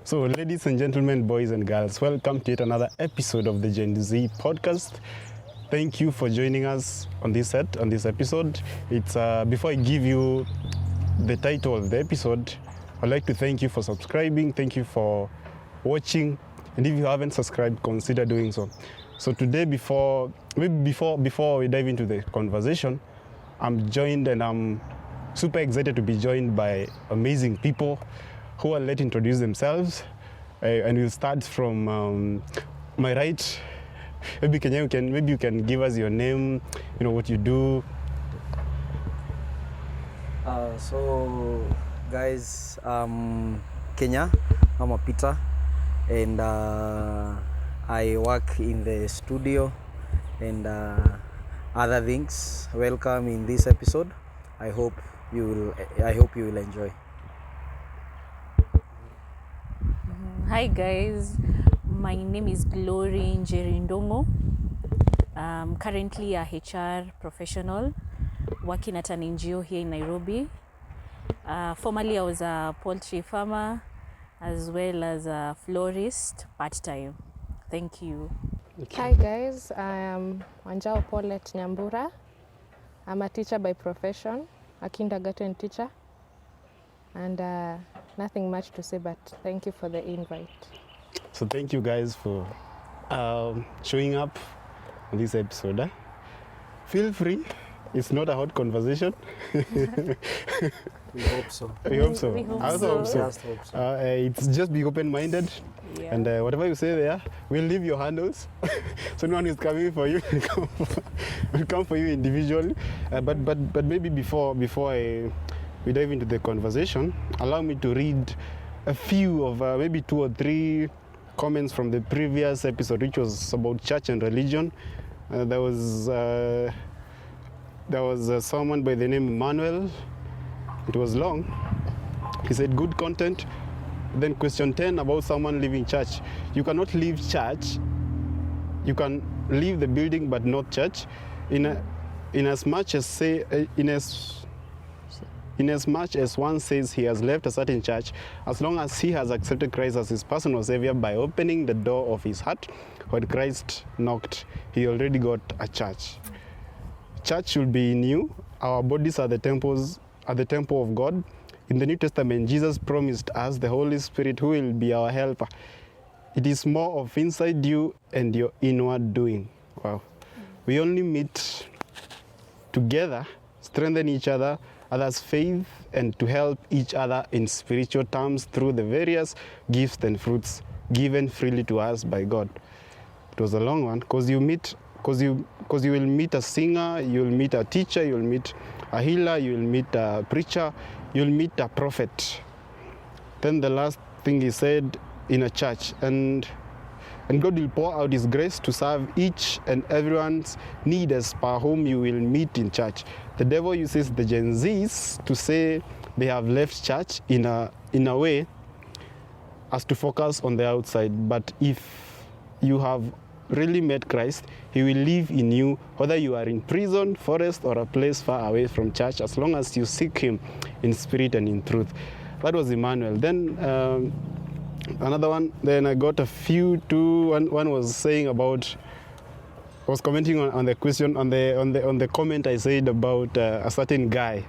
So, ladies and gentlemen, boys and girls, welcome to yet another episode of the Gen Z podcast. Thank you for joining us on this episode. It's before I give you the title of the episode, I'd like to thank you for subscribing. Thank you for watching, and if you haven't subscribed, consider doing so. So today, before we dive into the conversation, I'm joined and I'm super excited to be joined by amazing people who will let introduce themselves, and we'll start from my right. Maybe you can give us your name, what you do. So guys, Kenya, I'm a Peter, and I work in the studio and other things. Welcome in this episode. I hope you will enjoy. Hi guys, my name is Glory Njerindongo. I'm currently a HR professional working at an NGO here in Nairobi. Formerly I was a poultry farmer as well as a florist part-time. Thank you. Okay. Hi guys, I am Wanjao Paulette Nyambura. I'm a teacher by profession, a kindergarten teacher, and nothing much to say, but thank you for the invite. So thank you guys for showing up on this episode. Feel free. It's not a hot conversation. We hope so. We hope so. We hope I also so. hope so. It's just be open-minded, Yeah. and whatever you say there, we'll leave your handles. So no one is coming for you. Will come for you individually. But maybe before we dive into the conversation, allow me to read a few of maybe 2 or 3 comments from the previous episode, which was about church and religion. There was someone by the name Emmanuel. It was long. He said, good content. Then question 10 about someone leaving church. You cannot leave church. You can leave the building but not church. In as much as one says he has left a certain church, as long as he has accepted Christ as his personal savior by opening the door of his heart, when Christ knocked, he already got a church. Church should be in you. Our bodies are the temple of God. In the New Testament, Jesus promised us the Holy Spirit who will be our helper. It is more of inside you and your inward doing. Wow. We only meet together, strengthen each other, others' faith, and to help each other in spiritual terms through the various gifts and fruits given freely to us by God. It was a long one because you will meet a singer, you'll meet a teacher, you'll meet a healer, you'll meet a preacher, you'll meet a prophet. Then the last thing he said, in a church, and God will pour out his grace to serve each and everyone's need as per whom you will meet in church. The devil uses the Gen Zs to say they have left church in a way as to focus on the outside. But if you have really met Christ, he will live in you, whether you are in prison, forest, or a place far away from church, as long as you seek him in spirit and in truth. That was Emmanuel. Then another one, then I got a few too. One was saying about, was commenting on the question, on the comment I said about a certain guy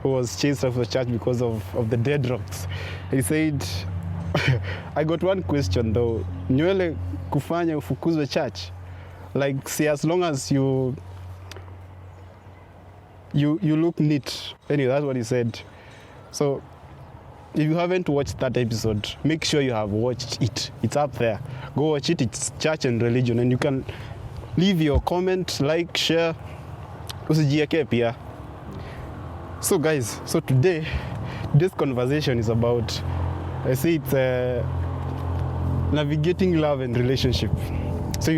who was chased out of the church because of the dead rocks. He said, I got one question though, nywele kufanya ufukuzwe church? Like, see, as long as you look neat. Anyway, that's what he said. So if you haven't watched that episode, make sure you have watched it. It's up there. Go watch it. It's church and religion, and you can leave your comment, like, share. Usijieke pia. So guys, so today's conversation is about, I say it's navigating love and relationship. So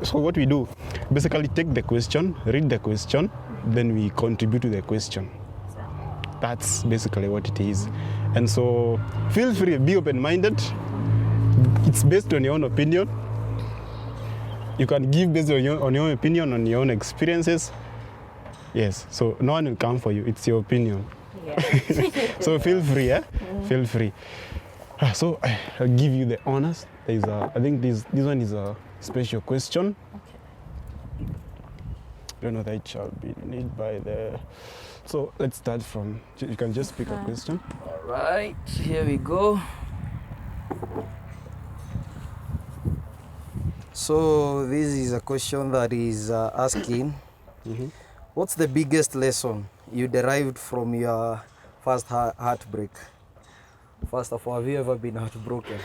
so what we do, basically take the question, read the question, then we contribute to the question. That's basically what it is. And so feel free, be open-minded. It's based on your own opinion. You can give based on your own opinion, on your own experiences. Yes, so no one will come for you. It's your opinion. Yeah. So feel free, Feel free. So I'll give you the honors. There's I think this one is a special question. Okay. I don't know that it shall be need by the. So let's start from. You can just pick a question. All right, here we go. So this is a question that is asking, what's the biggest lesson you derived from your first heartbreak? First of all, have you ever been heartbroken?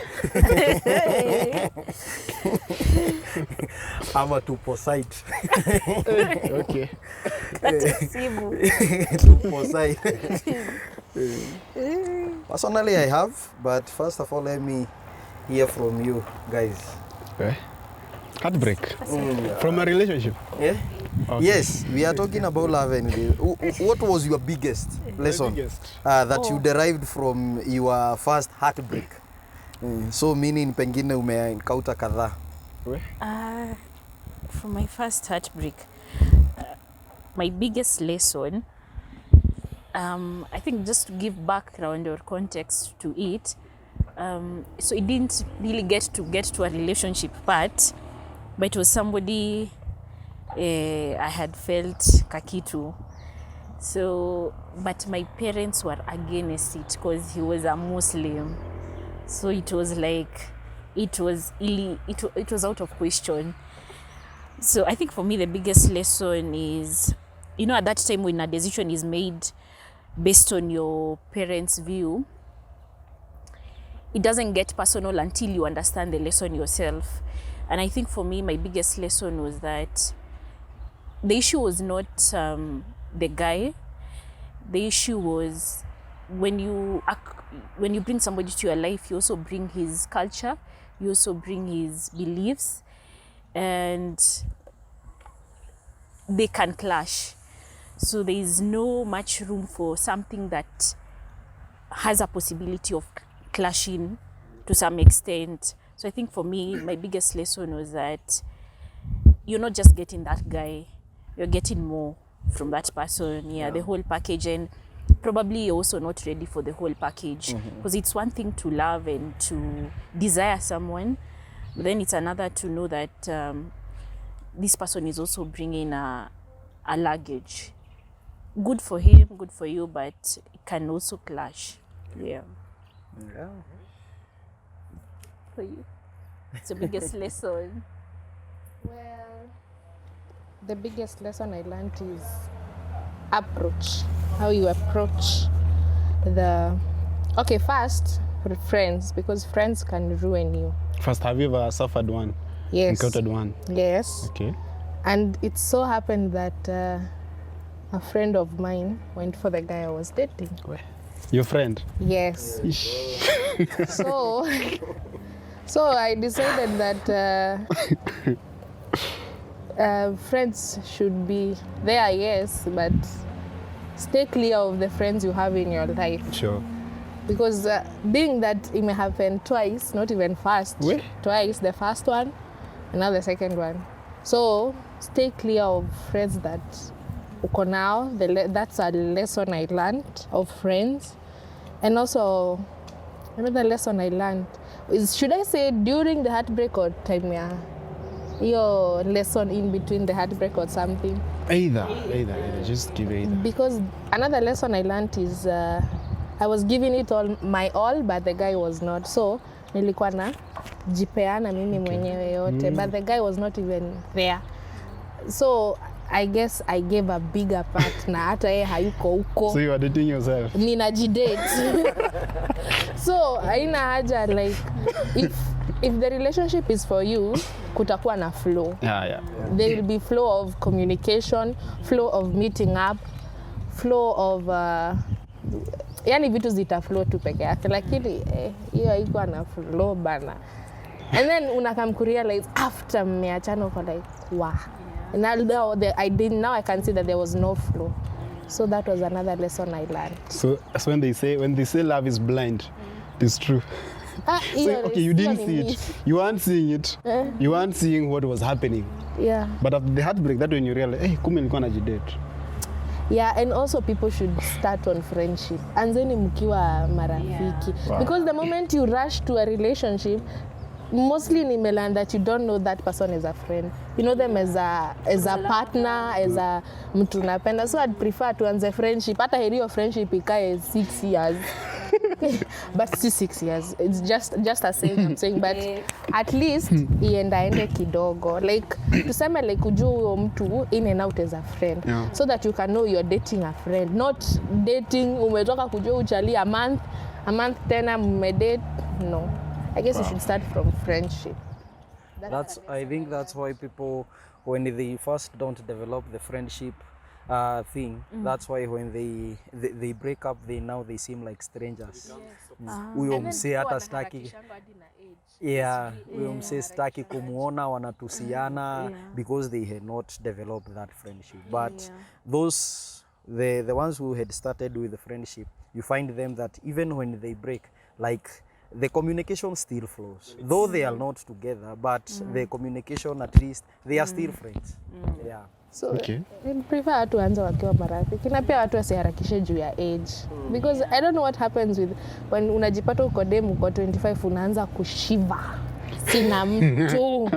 I'm a tupo site. Okay. Tupo site. Personally, I have, but first of all, let me hear from you guys. Okay. Heartbreak. From a relationship. Yeah. Okay. Yes, we are talking about love and what was your biggest lesson that you derived from your first heartbreak? So meaning pengine umeencounter kadhaa. From my first heartbreak, my biggest lesson, I think just to give background or context to it, so it didn't really get to a relationship part, but it was somebody I had felt kakitu. So, but my parents were against it because he was a Muslim. So it was like, it was out of question. So I think for me the biggest lesson is, at that time when a decision is made based on your parents' view, it doesn't get personal until you understand the lesson yourself. And I think for me, my biggest lesson was that the issue was not the guy. The issue was when you bring somebody to your life, you also bring his culture, you also bring his beliefs, and they can clash. So there is no much room for something that has a possibility of clashing to some extent. So I think for me, my biggest lesson was that you're not just getting that guy, you're getting more from that person. Yeah, the whole package. And probably you're also not ready for the whole package, because it's one thing to love and to desire someone, but then it's another to know that this person is also bringing a luggage. Good for him, good for you, but it can also clash. Yeah. For you, it's the biggest lesson. Well, the biggest lesson I learned is approach. How you approach first with friends, because friends can ruin you. First, have you ever suffered one? Yes. Encountered one? Yes. Okay. And it so happened that a friend of mine went for the guy I was dating. Where? Your friend? Yes. So I decided that friends should be there, yes, but stay clear of the friends you have in your life. Sure. Because being that it may happen twice, not even first, twice, the first one and now the second one. So stay clear of friends that uko now. That's a lesson I learned of friends. And also another lesson I learned is, should I say during the heartbreak or time your lesson in between the heartbreak or something? Either. Just give either. Because another lesson I learned is I was giving it my all, but the guy was not. So nilikuwa na jipeana mimi mwenyewe yote, but the guy was not even there. So I guess I gave a bigger part na hata yeye hayuko huko. So you are dating yourself? Ninajidate. So haina haja, like if the relationship is for you, kutakuwa na flow. Yeah. There will be flow of communication, flow of meeting up, flow of yani vitu zita flow tu peke yake, lakini hiyo haikuwa na flow bana. And then unakam kurealize after mmeachana uko like wow. And now I can see that there was no flow. So that was another lesson I learned. So when they say love is blind, it's true. So, okay, you didn't see it. You weren't seeing it. You weren't seeing what was happening. Yeah. But after the heartbreak, that when you realize, hey, kumbe nilikuwa najidate. Yeah, and also people should start on friendship. Anzeni mkiwa marafiki. Wow. Because the moment you rush to a relationship, mostly in Milan that you don't know that person as a friend. You know them as a partner, as a mtu napenda. So I'd prefer to anze friendship. Hata heri friendship ikae 6 years. But still 6 years. It's just a saying I'm saying, but at least iendaende kidogo. Like tuseme like ujue huyo mtu in and out as a friend. Yeah. So that you can know you're dating a friend. Not dating umetoka kujua uchali a month tena mmedate. No. I guess you should start from friendship. I think that's why people, when they first don't develop the friendship thing, that's why when they break up, they seem like strangers. Huyo msee hata staki. Yeah, huyo msee staki kumuona, wanatusiana because they had not developed that friendship. But those the ones who had started with the friendship, you find them that even when they break, like the communication still flows. Though they are not together, but the communication, at least, they are still friends. Yeah. So, I prefer watu waanze wakiwa marafiki. Na pia watu wasiharakishe juu ya age. Because I don't know what happens with when unajipata uko demu uko 25 unaanza kushiva. Sina mtu.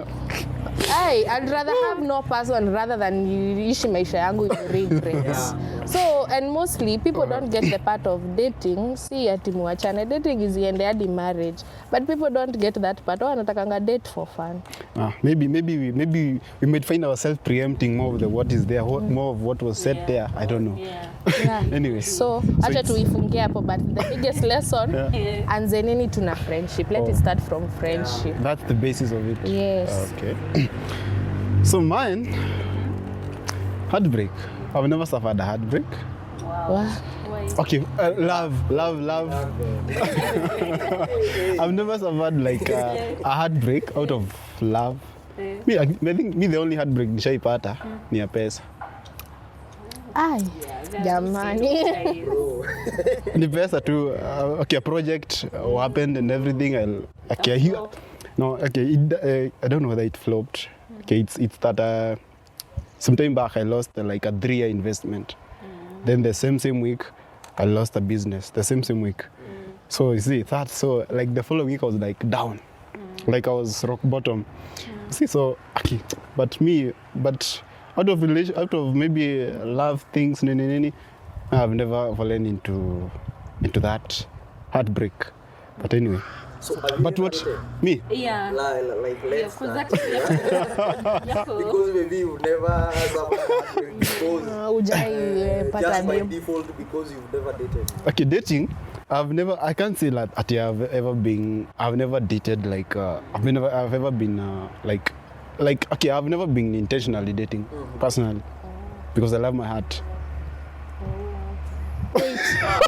Hey, I'd rather have no person rather than ishi maisha yangu in regrets. So, and mostly people don't get the part of dating. See ati muachane. Dating is iende hadi marriage. But people don't get that part. Wanatakanga date for fun. Maybe we might find ourselves preempting more of what is there, more of what was said there. I don't know. Yeah. Anyway. So acha tuifungie hapo, but the biggest lesson, anzeneni tuna friendship. Let it start from friendship. That's the basis of it. Yes. Okay. So mine, heartbreak. I've never suffered a heartbreak. Wow. Okay, love. I've never suffered like a heartbreak out of love. I think the only heartbreak nishaipata ni ya pesa. Ay, jamani. Ni pesa tu. Okay, a project happened and everything. I don't know whether it flopped. Okay, it's that some time back I lost like a 3-year investment. Then the same week I lost a business. The same week. So you see that. So like the following week I was like down, like I was rock bottom. See, so okay, but out of maybe love things, I've never fallen into that heartbreak. But anyway. So but what me? Yeah. Like let's start. Because Because maybe you've never suffered because Ujai pata just by dem. default because you've never dated. Okay, dating. I can't say that I've never dated like I've ever been like okay, I've never been intentionally dating personally because I love my heart. Wait,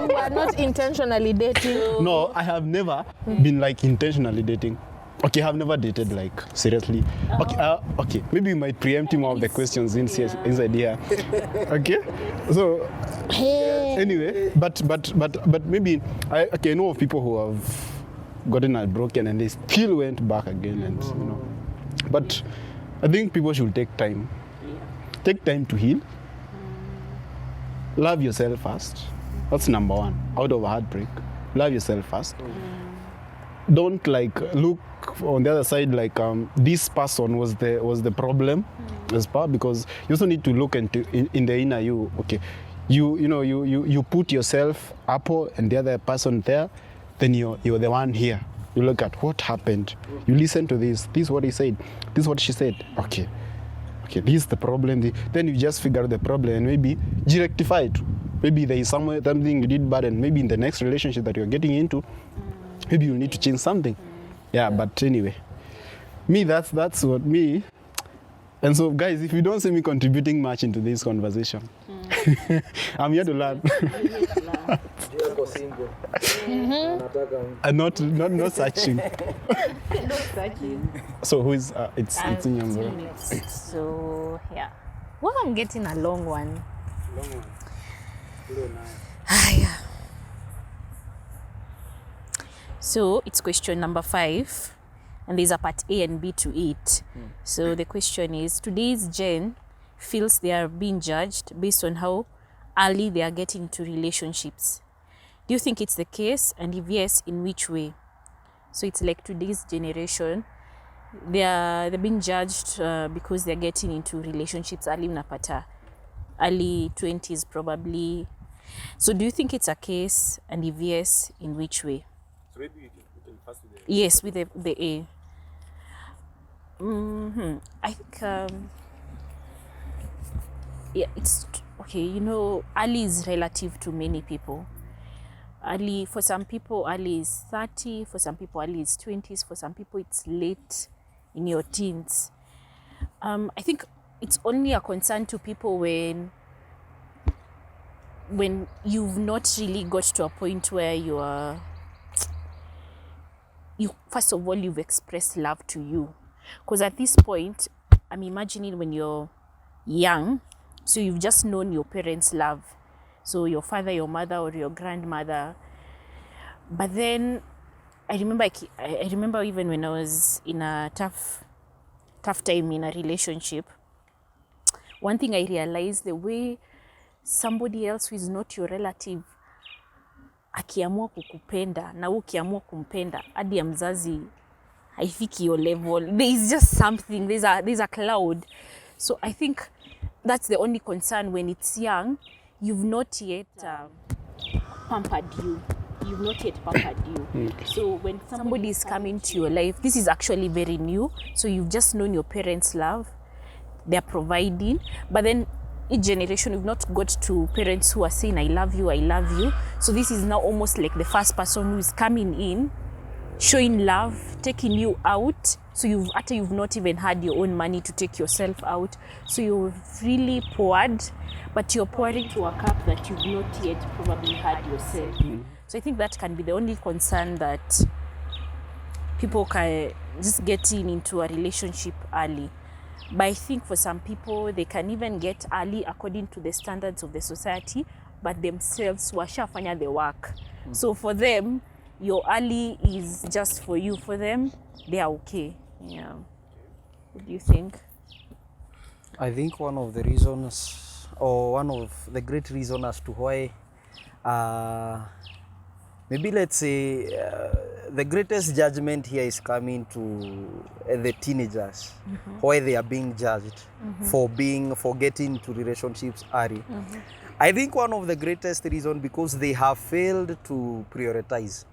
you are not intentionally dating? No, I have never been like intentionally dating. Okay, I've never dated like seriously. Okay, maybe you might preempt more of the questions inside here. Okay, so anyway, but maybe I know of people who have gotten heartbroken and they still went back again, and But I think people should take time. Take time to heal. Love yourself first. That's number one. Out of a heartbreak, love yourself first. Don't like look on the other side like this person was the problem as far, because you also need to look in the inner you. Okay, you put yourself up and the other person there, then you're the one here. You look at what happened. You listen to this. This is what he said. This is what she said. Okay, this is the problem. Then you just figure out the problem and maybe rectify it. Maybe there is something you did bad, and maybe in the next relationship that you're getting into, maybe you need to change something. Yeah, but anyway, me, that's what me. And so, guys, if you don't see me contributing much into this conversation, I'm here to learn. And not searching. So who is it's Nyambura. So yeah. Well, I'm getting a long one. Yeah. So it's question number 5, and there's a part A and B to it. So the question is, today's Gen feels they are being judged based on how early they are getting into relationships. Do you think it's the case? And if yes, in which way? So it's like today's generation, they're being judged because they're getting into relationships early, napata early 20s probably. So do you think it's a case? And if yes, in which way? So maybe you can pass with the... Yes, with the A. I think yeah, it's okay. You know, early is relative to many people. Early, for some people, early is 30. For some people, early is 20s. For some people, it's late in your teens. I think it's only a concern to people when you've not really got to a point where you first of all, you've expressed love to you. Because at this point, I'm imagining when you're young, so you've just known your parents' love. So your father, your mother, or your grandmother. But then I remember even when I was in a tough time in a relationship, one thing I realized, the way somebody else who is not your relative akiamua kukupenda na ukiamua kumpenda hadi ya mzazi haifiki your level, there is just something, there's a cloud. So I think that's the only concern. When it's young, you've not yet pampered you. So when somebody is coming to your life, this is actually very new. So you've just known your parents' love, they're providing, but then each generation we've not got to parents who are saying I love you. So this is now almost like the first person who is coming in, showing love, taking you out. So you've not even had your own money to take yourself out, so you've really poured, but you're pouring to a cup that you've not yet probably had yourself. So I think that can be the only concern, that people can just getting into a relationship early. But I think for some people, they can even get early according to the standards of the society, but themselves washafanya the work. So for them, your early is just for you. For them, they are okay. Yeah. What do you think? I think one of the reasons, or one of the great reasons as to why, maybe let's say the greatest judgment here is coming to the teenagers, why they are being judged for getting into relationships early. I think one of the greatest reasons, because they have failed to prioritize.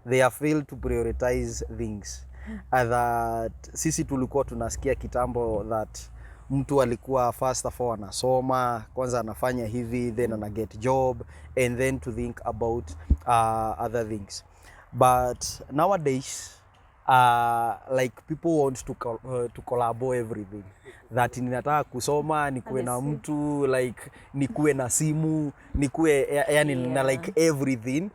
They have failed to prioritize things. That sisi tulikuwa tunasikia kitambo that mtu alikuwa first of all anasoma, kwanza anafanya hivi, then ana get job, and then to think about other things. But nowadays, like people want to collaborate everything. That ninataka kusoma, nikuwe na mtu, like nikuwe na simu, nikuwe yani na like everything.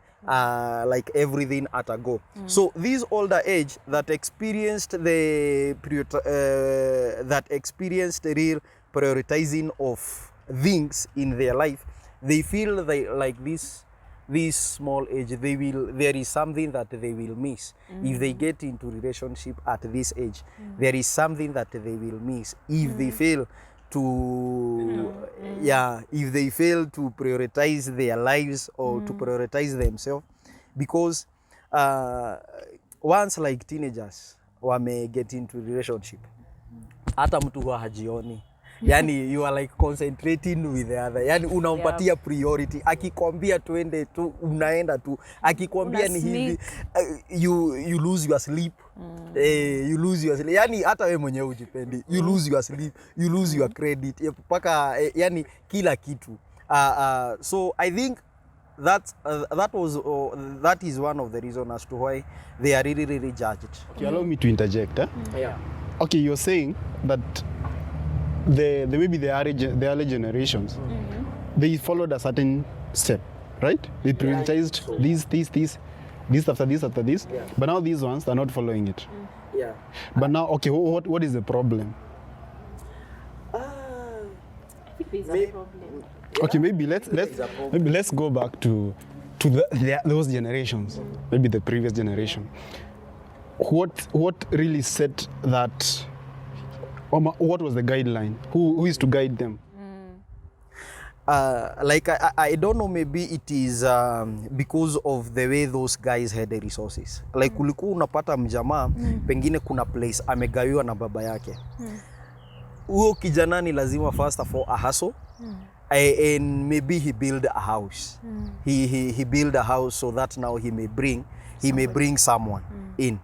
Like everything at a go. So this older age that experienced the real prioritizing of things in their life, they feel like this small age, there is something that they will miss. If they get into relationship at this age, there is something that they will miss if they fail to if they fail to prioritize their lives or to prioritize themselves. Because once like teenagers wame get into relationship, hata mtu huwa hajioni. Yani you are like concentrating with the other. Yani unampatia priority. Akikwambia tuende tu, unaenda tu. Akikwambia ni hivi, you lose your sleep. You lose your sleep. Yani hata wewe mwenyewe ujipendi. You lose your sleep, you lose your credit. Paka yani kila kitu. So I think that is one of the reasons as to why they are really judged. Okay, allow me to interject. Yeah. Okay, you're saying that maybe the early generations, they followed a certain step, right? They prioritized this after this, Yeah. but now these ones are not following it. Yeah. But now, okay, what is the problem? I think there's a problem. Okay, maybe let's go back to those generations, maybe the previous generation. What really set that? What was the guideline? Who is to guide them? like I don't know, maybe it is because of the way those guys had the resources. Like ulikuwa unapata mjamaa pengine kuna place amegawiwa na baba yake. Huyo kijana ni lazima first of all a hustle. And maybe he build a house. He build a house so that now he may bring someone in.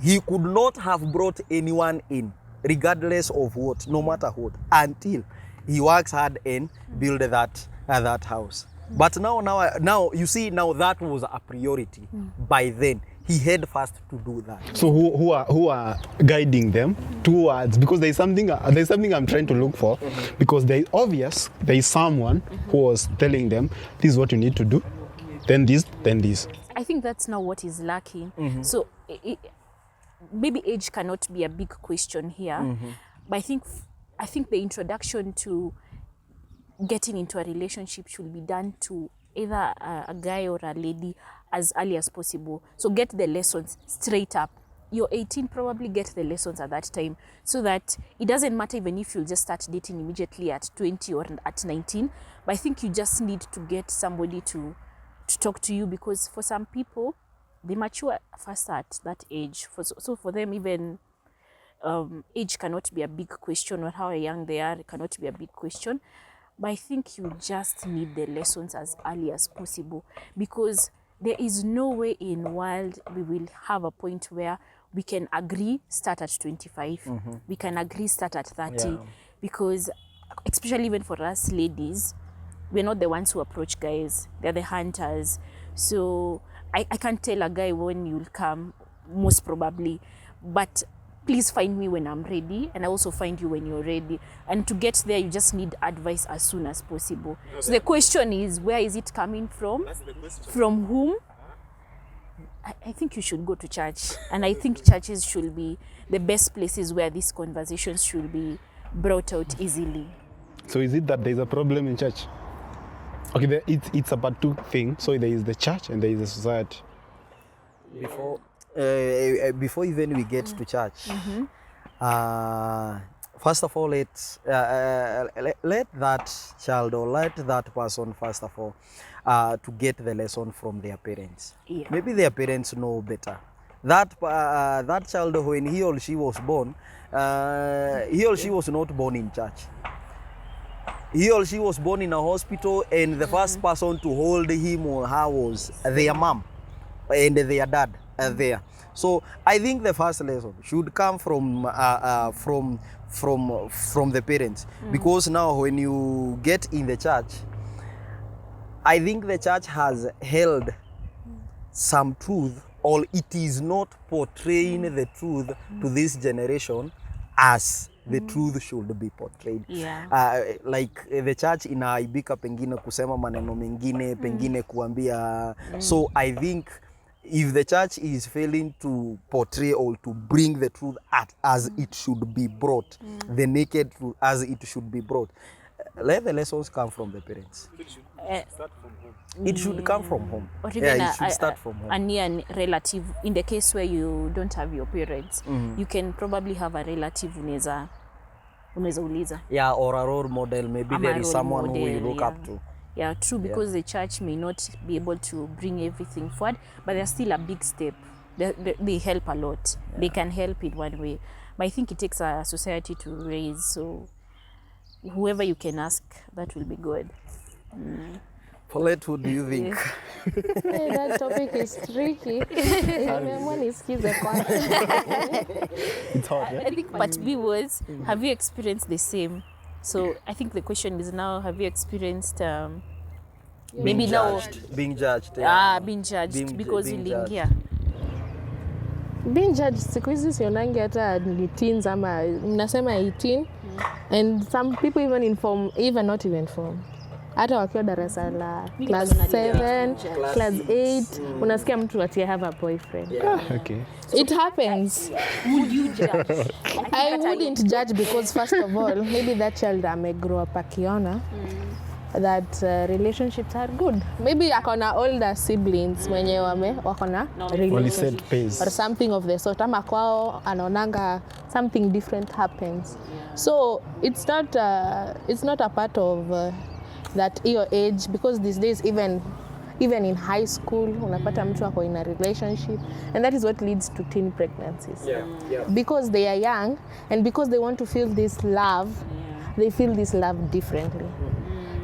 He could not have brought anyone in, regardless of what, no matter what, until he works hard and build that house. But now you see, now that was a priority. By then, he had first to do that. So who are guiding them towards, because there's something I'm trying to look for, because there is someone who was telling them this is what you need to do, then this, then this. I think that's now what is lacking. So maybe age cannot be a big question here, but I think the introduction to getting into a relationship should be done to either a guy or a lady as early as possible. So get the lessons straight up. You're 18, probably get the lessons at that time, so that it doesn't matter even if you'll just start dating immediately at 20 or at 19. But I think you just need to get somebody to talk to you, because for some people, they mature faster at that age. So for them, even age cannot be a big question, or how young they are cannot be a big question. But I think you just need the lessons as early as possible, because there is no way in the world we will have a point where we can agree start at 25, we can agree start at 30, because especially even for us ladies, we're not the ones who approach guys, they're the hunters. So I can't tell a guy when you'll come, most probably, but please find me when I'm ready, and I also find you when you're ready. And to get there, you just need advice as soon as possible. So the question is, where is it coming from? That's the question. From whom? I think you should go to church, and I think churches should be the best places where these conversations should be brought out easily. So is it that there's a problem in church? Okay, it's about two things. So there is the church and there is the society. Before even we get to church, first of all, let that child or let that person, first of all, to get the lesson from their parents. Yeah. Maybe their parents know better. That child, when he or she was born, he or she was not born in church. He or she was born in a hospital, and the first person to hold him or her was their mom and their dad there. So I think the first lesson should come from the parents, because now when you get in the church, I think the church has held some truth, or it is not portraying the truth to this generation as the truth should be portrayed. Yeah. Like the church inaaibika pengine kusema maneno mengine, pengine kuambia. So I think if the church is failing to portray or to bring the truth as it should be brought, the naked truth as it should be brought, let the lessons come from the parents. It should start from home. It should come from home. Or even it should start from home. a near relative. In the case where you don't have your parents, you can probably have a relative unaweza uliza. Yeah, or a role model. Maybe Ama there is role someone who model, you look yeah. up to. Yeah, true, because the church may not be able to bring everything forward, but they're still a big step. They help a lot. Yeah. They can help in one way. But I think it takes a society to raise, so whoever you can ask, that will be good. Paulette, who do you think? Hey, that topic is tricky. Nisikize kwanza. It's hard, yeah? I think part B was, have you experienced the same? So I think the question is now, have you experienced maybe now Being judged. Yeah. being judged because being uliingia? Being judged siku hizi sionangi hata ni teens ama mnasema 18, and some people even inform, even not even inform. Hata wakiwa darasa la class 7, class 8, unasikia mtu ati have a boyfriend. Okay. It happens. Would you judge? I wouldn't judge, because first of all, maybe that child may grow up akiona that relationships are good. Maybe akona older siblings mwenye wakona relationship pace or something of the sort. Ama kwao anaonanga something different happens. So it's not a part of that your age, because these days even in high school unapata mtu ako in a relationship, and that is what leads to teen pregnancies. Because they are young and because they want to feel this love, they feel this love differently.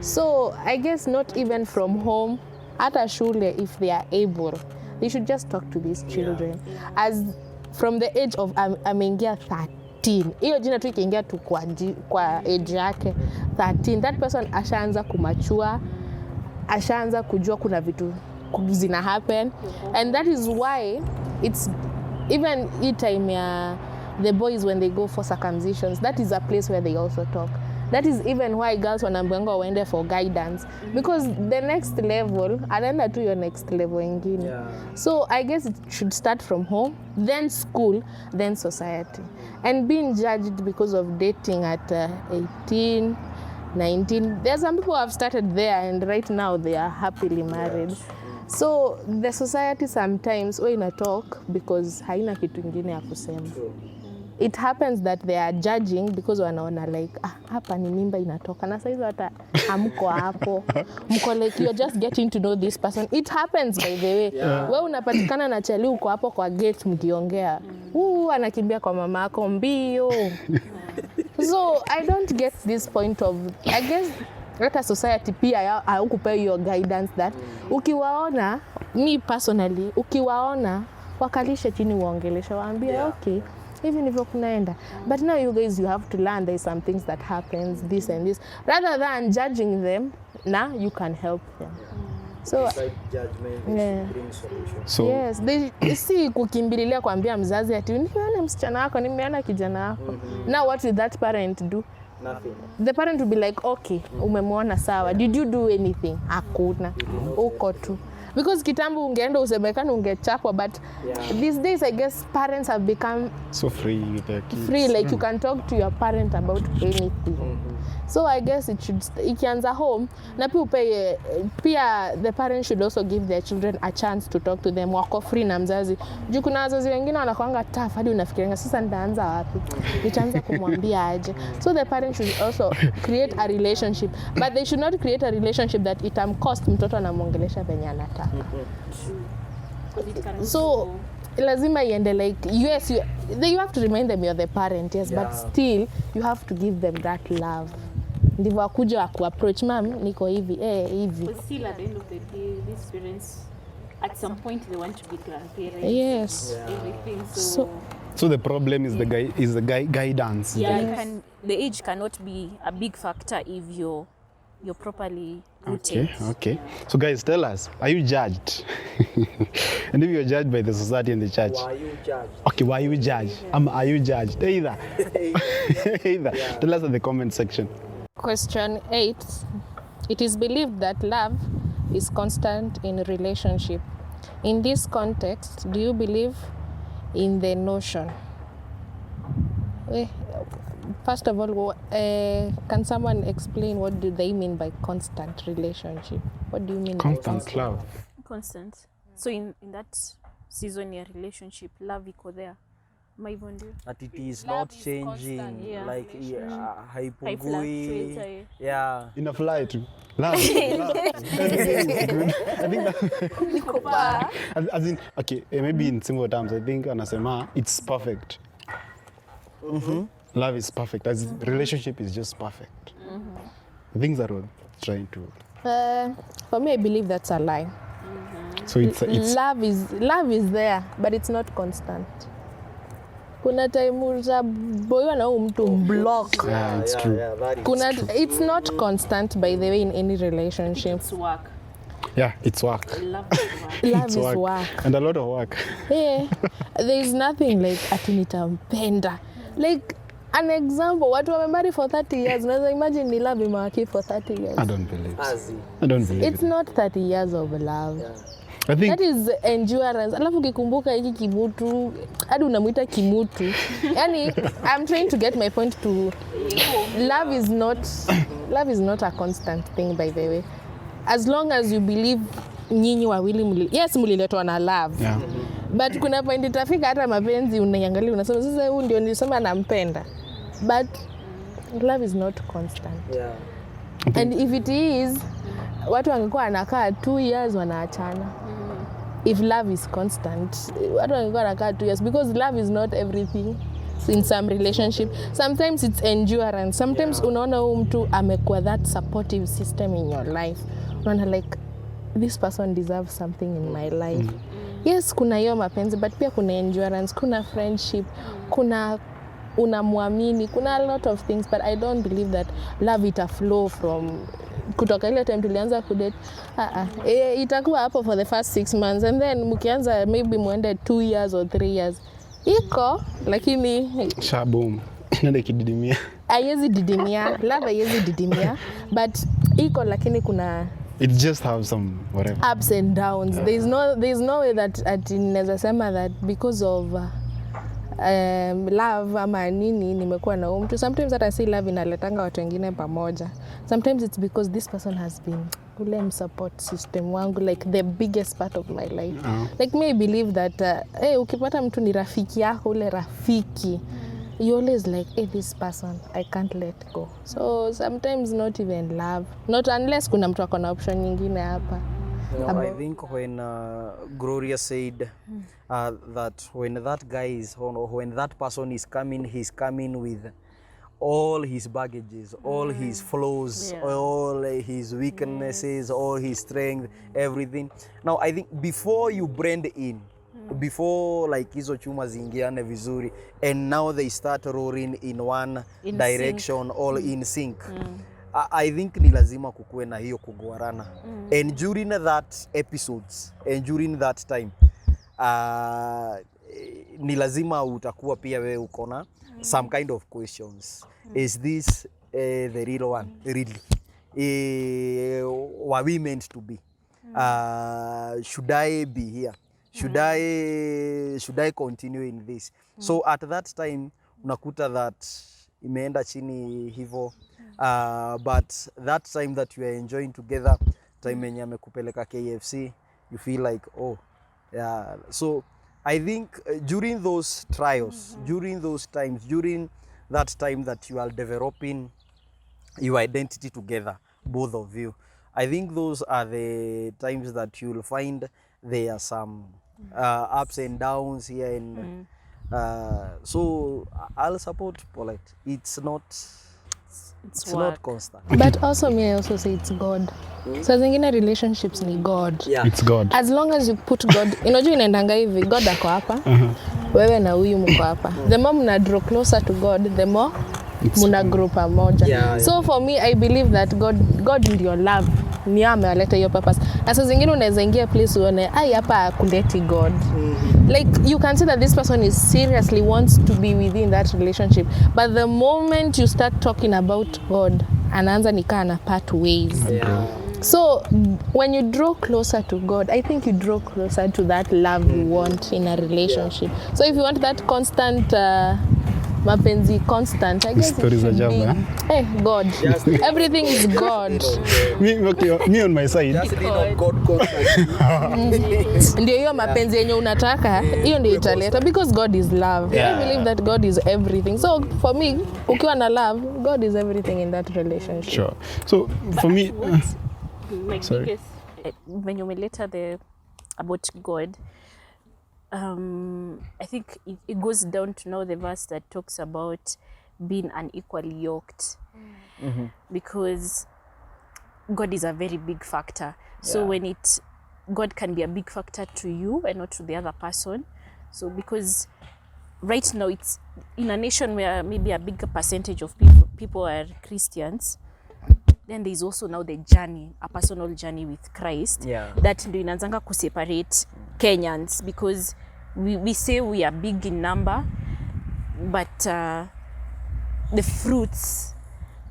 So I guess not even from home, hata shule, if they are able, they should just talk to these children. As from the age of ameingia 13, hiyo jina tu ikiingia tu kwa age yake 13, that person ashaanza kumachua, ashaanza kujua kuna vitu zina happen, and that is why it's even time ya the boys when they go for circumcisions, that is a place where they also talk. That is even why girls wanaambiwa waende for guidance, because the next level anaenda to your next level ingine. So I guess it should start from home, then school, then society, and being judged because of dating at 18, 19. There are some people who have started there and right now they are happily married. So the society sometimes ina talk because haina kitu ingine ya kusema. It happens that they are judging because wanaona like hapa ni mimba inatoka na saizi hata hamko hapo, mko like you're just getting to know this person. It happens by the way. Wewe unapatikana na chali uko hapo kwa gate mkiongea, anakimbia kwa mama yako mbio. So I don't get this point of, I guess hata society pia haukupea your guidance that ukiwaona, me personally, ukiwaona wakalishe chini uongelesha, waambie okay, even if kunaenda. But now you guys, you have to learn there is some things that happens, this and this. Rather than judging them, now you can help them. So judgment bring solutions. So yes, they see kukimbililia kuambia mzazi ati nimeona msichana wako, nimeona kijana wako. Now what will that parent do? Nothing. The parent will be like, okay, umemwona sawa. Did you do anything? Hakuna. Uko tu. Because kitambo ungeenda usemekana ungechapwa, but these days I guess parents have become so free with their kids. Free, like you can talk to your parent about anything. So I guess it should ikianza home, na pia the parents should also give their children a chance to talk to them. Wako free na mzazi. Juu kuna wazazi wengine wanakuanga tough hadi unafikiria sasa nitaanza wapi? Nitaanza kumwambia aje. So the parents should also create a relationship, but they should not create a relationship that cost mtoto anamuongelesha venye anataka. So lazima iende like, yes, you have to remind them you're the parent, yes, but still you have to give them that love. Ndivyo akuja approach, mom niko hivi hivi. But still at the end of the day, these parents at some point they want to be grandparents. Yes. Everything. So the problem is the guidance. The age cannot be a big factor if you're properly rooted. Okay. So guys, tell us, are you judged? And if you're judged by the society and the church? Why are you judged? Okay, why are you judged? Are you judged? Either. Tell us in the comment section. Question 8. It is believed that love is constant in a relationship. In this context, do you believe in the notion? First of all, can someone explain what do they mean by constant relationship? What do you mean Constant by love? Constant. So in that season your relationship, love iko there. That it is Love not is changing, constant, like Haipungui. haipungui. In a fly too. Love. Everything is good. I think that, as in, okay, maybe in simple terms, I think anasema it's perfect. Love is perfect. As in, relationship is just perfect. Things that we're trying to. For me, I believe that's a lie. So it's love is there, but it's not constant. Kuna time za boywa na mtu block. Yeah, it's true. It's not constant, by the way, in any relationship. It's work. Yeah, it's work. Love is work. Love It's is work. And a lot of work. Yeah. There is nothing like ati nitampenda. Like an example, watu wamemari for 30 years. Unaweza imagine ni love imewaki for 30 years. I don't believe it. I don't believe It's not 30 years of love. I think That is endurance. Alafu kikumbuka hiki kimutu, hadi unamuita kimutu. Yani, I'm trying to get my point to love is not a constant thing, by the way. As long as you believe nyinyi wawili yes, mliletwa na love. Yeah. But kuna point itafika hata mapenzi unaiangalia unasema sasa huyu ndio nilisema nampenda. But love is not constant. And if it is, watu wangekuwa wanakaa 2 years wanaachana. If love is constant, watu wangekuwa wanakaa 2 years, because love is not everything in some relationship. Sometimes it's endurance. Sometimes unaona huyu mtu amekuwa that supportive system in your life. Unaona like this person deserves something in my life. Yes, kuna hiyo mapenzi, but pia kuna endurance, kuna friendship, kuna unamwamini, kuna a lot of things, but I don't believe that love ita flow from kutoka ile time tulianza kudate. Itakuwa hapo for the first 6 months, and then mkianza maybe muende 2 years or 3 years. Iko lakini shaboom nenda kididimia. Haiwezi didimia, love haiwezi didimia, but iko lakini kuna it just have some whatever ups and downs. There's no way that inaweza sema that because of love ama nini nimekuwa na mtu. Sometimes that I say love inaletanga watu wengine pamoja. Sometimes it's because this person has been ule support system wangu, like the biggest part of my life. Like me I believe that ukipata mtu ni rafiki yako, ule rafiki, you always like, hey, this person I can't let go. So sometimes not even love, not unless kuna mtu akona option nyingine hapa. No, I think when Gloria said that when that guy is, or when that person is coming, he's coming with all his baggages, all his flaws, all his weaknesses, all his strength, everything. Now I think before you blend in, before like hizo chuma zingiane vizuri, and now they start roaring in one direction, all in sync. I think ni lazima kukuwe na hiyo kuguarana. And during that episodes, and during that time, ni lazima utakuwa pia wewe ukona some kind of questions. Is this the real one? Really? Were we meant to be? Should I be here? Should I continue in this? So at that time unakuta that imeenda chini hivyo. But that time that you are enjoying together, time yenye amekupeleka KFC, you feel like, oh yeah. So I think during those trials, during those times, during that time that you are developing your identity together, both of you, I think those are the times that you'll find there are some ups and downs here and so I'll support Paulette. It's not constant. But also me, I also say it's God. So zingine relationships ni God. Yeah. It's God. As long as you put God, unajua inaendanga hivi, God ako hapa, wewe na huyu mko hapa. The more mna draw closer to God, the more mna grow pamoja. Yeah, so for me, I believe that God ndio love. Ni ameleta hiyo purpose. Na saa zingine unaweza ingia place uone, hapa kuleti God. Like you can see that this person is seriously wants to be within that relationship, but the moment you start talking about God, anaanza nikaa na part ways. So when you draw closer to God, I think you draw closer to that love you want in a relationship. So if you want that constant mapenzi constant, I guess stories it should are be God. Everything is God. me on my side. Just need of God constant. Ndio hiyo mapenzi yenye unataka, hiyo ndio italeta, because God is love. I believe that God is everything. So for me, ukiwa na love, God is everything in that relationship. Sure. So for me, my sorry. biggest when you later about God, I think it goes down to now the verse that talks about being unequally yoked, because God is a very big factor. So when God can be a big factor to you and not to the other person. So because right now it's in a nation where maybe a bigger percentage of people are Christians, then there's also now the journey, a personal journey with Christ, that ndio inaanzanga kuseparate Kenyans, because we say we are big in number, but the fruits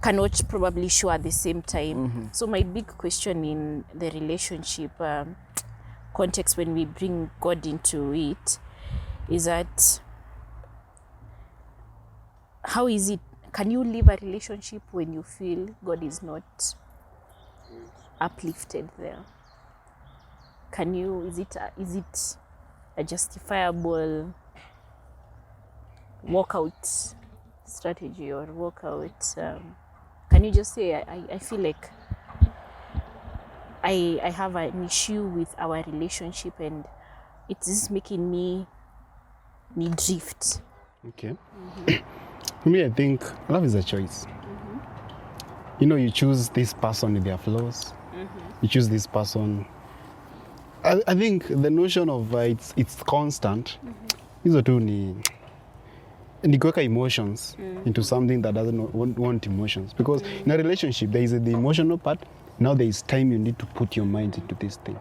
cannot probably show at the same time. So my big question in the relationship context, when we bring God into it, is that how is it, can you live a relationship when you feel God is not uplifted there? Can you, is it a justifiable walkout strategy or walkout can you just say I feel like I have an issue with our relationship and it is making me drift. Okay. For me, I think love is a choice. You know, you choose this person with their flaws. You choose this person. I think the notion of it's constant. Hizo tu ni kuweka emotions into something that doesn't want emotions. Because in a relationship, there is the emotional part. Now there is time you need to put your mind into this thing.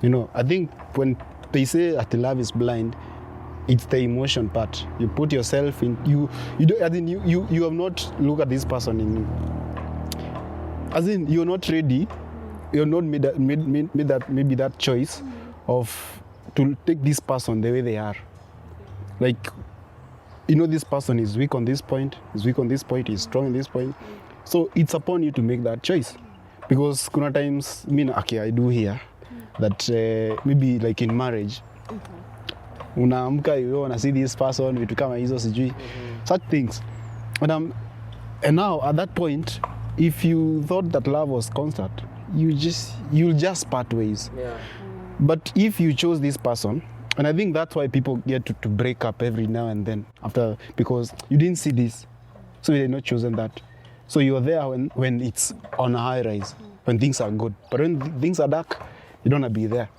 You know, I think when they say that love is blind, it's the emotion part. You put yourself in. You don't. I think you have not looked at this person in. As in, you're not ready. You're not made that choice of to take this person the way they are. Like, you know, this person is weak on this point, is weak on this point, is strong on this point. So it's upon you to make that choice. Because kuna times, okay, I do hear that maybe like in marriage, unaamka, you wanna see this person, vitu kama hizo sijui, such things. And now at that point, if you thought that love was constant, you'll just part ways. Yeah. But if you chose this person, and I think that's why people get to break up every now and then after, because you didn't see this, so you're not chosen that. So you're there when it's on a high rise, when things are good. But when things are dark, you don't want to be there.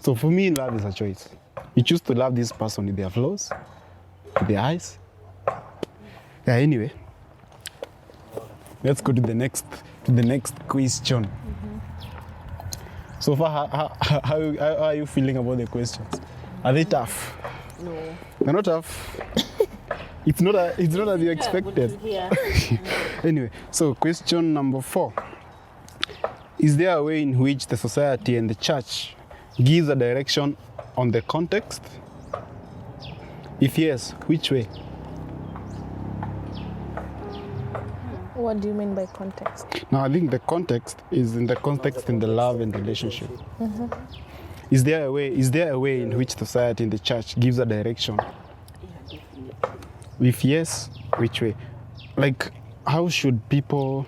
So for me, love is a choice. You choose to love this person with their flaws, with their eyes. Yeah. Anyway, let's go to the next question. So far, how are you feeling about the questions? Are they tough? No. They're not tough. It's not as you expected. Anyway, so question number 4. Is there a way in which the society and the church gives a direction on the context? If yes, which way? What do you mean by context? Now, I think the context is in the context in the love and relationship. Is there a way in which society and the church gives a direction? If yes, which way? Like, how should people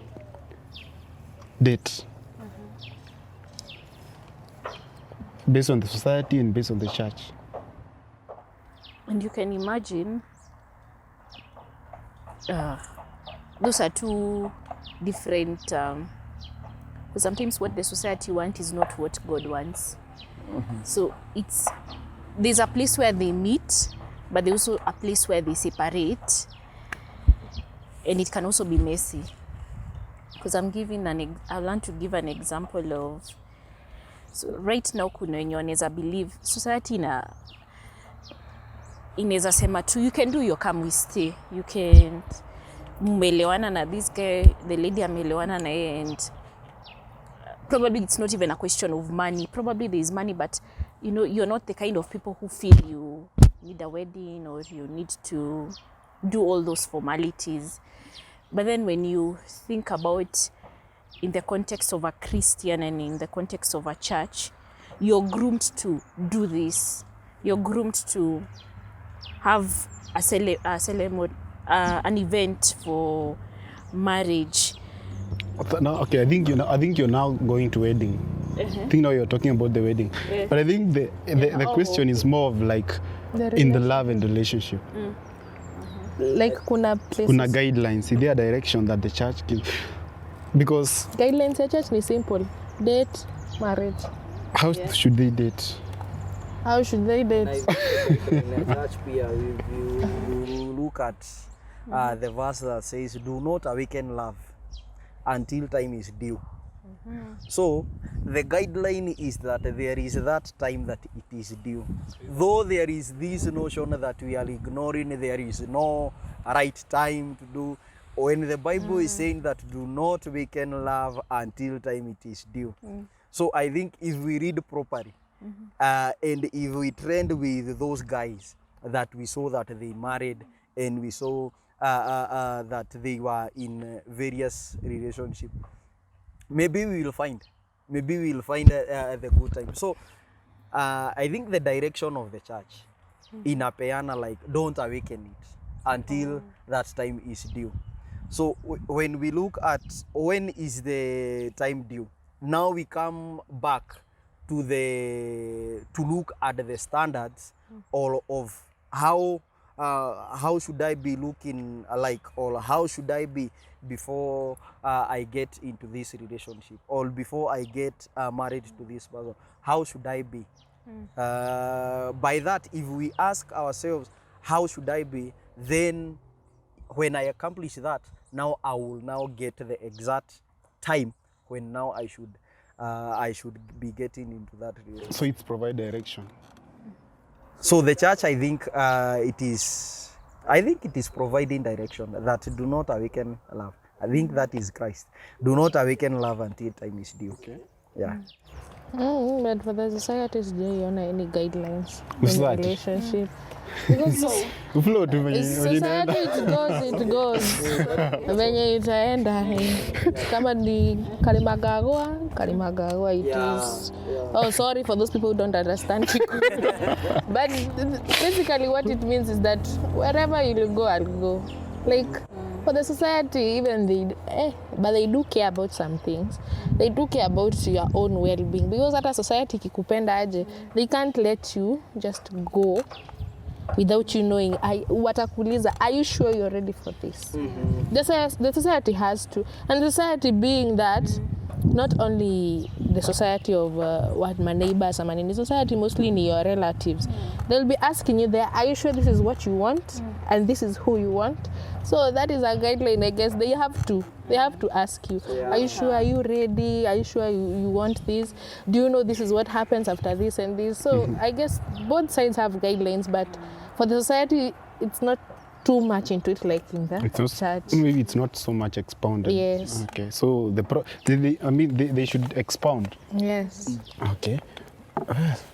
date? Based on the society and based on the church. And you can imagine those are two different, because sometimes what the society wants is not what God wants. So there's a place where they meet, but there's also a place where they separate, and it can also be messy. Because I want to give an example of, so right now kuna wenye wanaweza believe society inaweza sema tu you can do your come we stay, you can mmelewana na this guy, the lady amelewana na yeye, and probably it's not even a question of money. Probably there is money, but you know, you're not the kind of people who feel you need a wedding or you need to do all those formalities. But then when you think about in the context of a Christian and in the context of a church, you're groomed to do this. You're groomed to have an event for marriage. No, okay, I think you're now going to wedding. I think now you're talking about the wedding. But I think the question is more of like in the love and relationship. Like kuna places. Kuna guidelines, is there a direction that the church gives? Because Guidelines ya church ni simple. Date, marriage. how should they date? How should they date? In a church peer, you look at the verse that says, "Do not awaken love until time is due." So the guideline is that there is that time that it is due. Though there is this notion that we are ignoring, there is no right time to do. When the Bible is saying that do not awaken love until time it is due. So I think if we read properly, and if we trend with those guys that we saw that they married and we saw that they were in various relationships, maybe we will find the good time. So I think the direction of the church in a peana, like, don't awaken it until that time is due. So when we look at when is the time due, now we come back to look at the standards or of how should I be looking like, or how should I be before I get into this relationship, or before I get married to this person. How should I be? By that, if we ask ourselves, how should I be, then when I accomplish that, now I will now get the exact time when now I should be getting into that relationship. So it's provide direction. So the church, I think it is providing direction that do not awaken love. I think that is Christ. Do not awaken love until time is due. Okay. Yeah. But for the societies, do you know any guidelines What's in that? relationship? Because Flow tu venye society it goes venye itaenda kama ni kalimagagwa it is. Oh, sorry for those people who don't understand Kikuyu. But basically what it means is that wherever you go, I'll go. Like for the society, even but they do care about some things. They do care about your own well-being, because at a society kikupenda aje, they can't let you just go without you knowing. Watakuuliza, are you sure you're ready for this? The society has to, and the society being that not only the society of what my neighbors and the society mostly in your relatives, they'll be asking you there, are you sure this is what you want and this is who you want? So that is a guideline, I guess. They have to ask you, are you sure, are you ready, are you sure you want this, do you know this is what happens after this and this? So I guess both sides have guidelines, but for the society it's not too much into it like in the church. Maybe it's not so much expounded. Yes. Okay, so they should expound. Yes. Okay.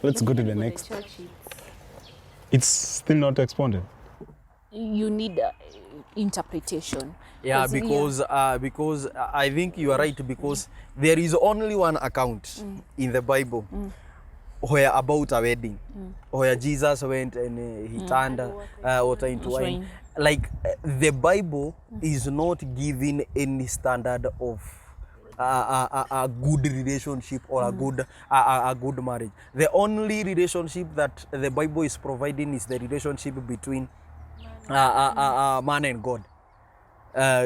Let's go to the next. It's still not expounded. You need interpretation. Yeah, because I think you are right, because there is only one account in the Bible where about a wedding, where Jesus went and he turned water into wine. Like the Bible is not giving any standard of a good relationship or a good marriage. The only relationship that the Bible is providing is the relationship between man and God.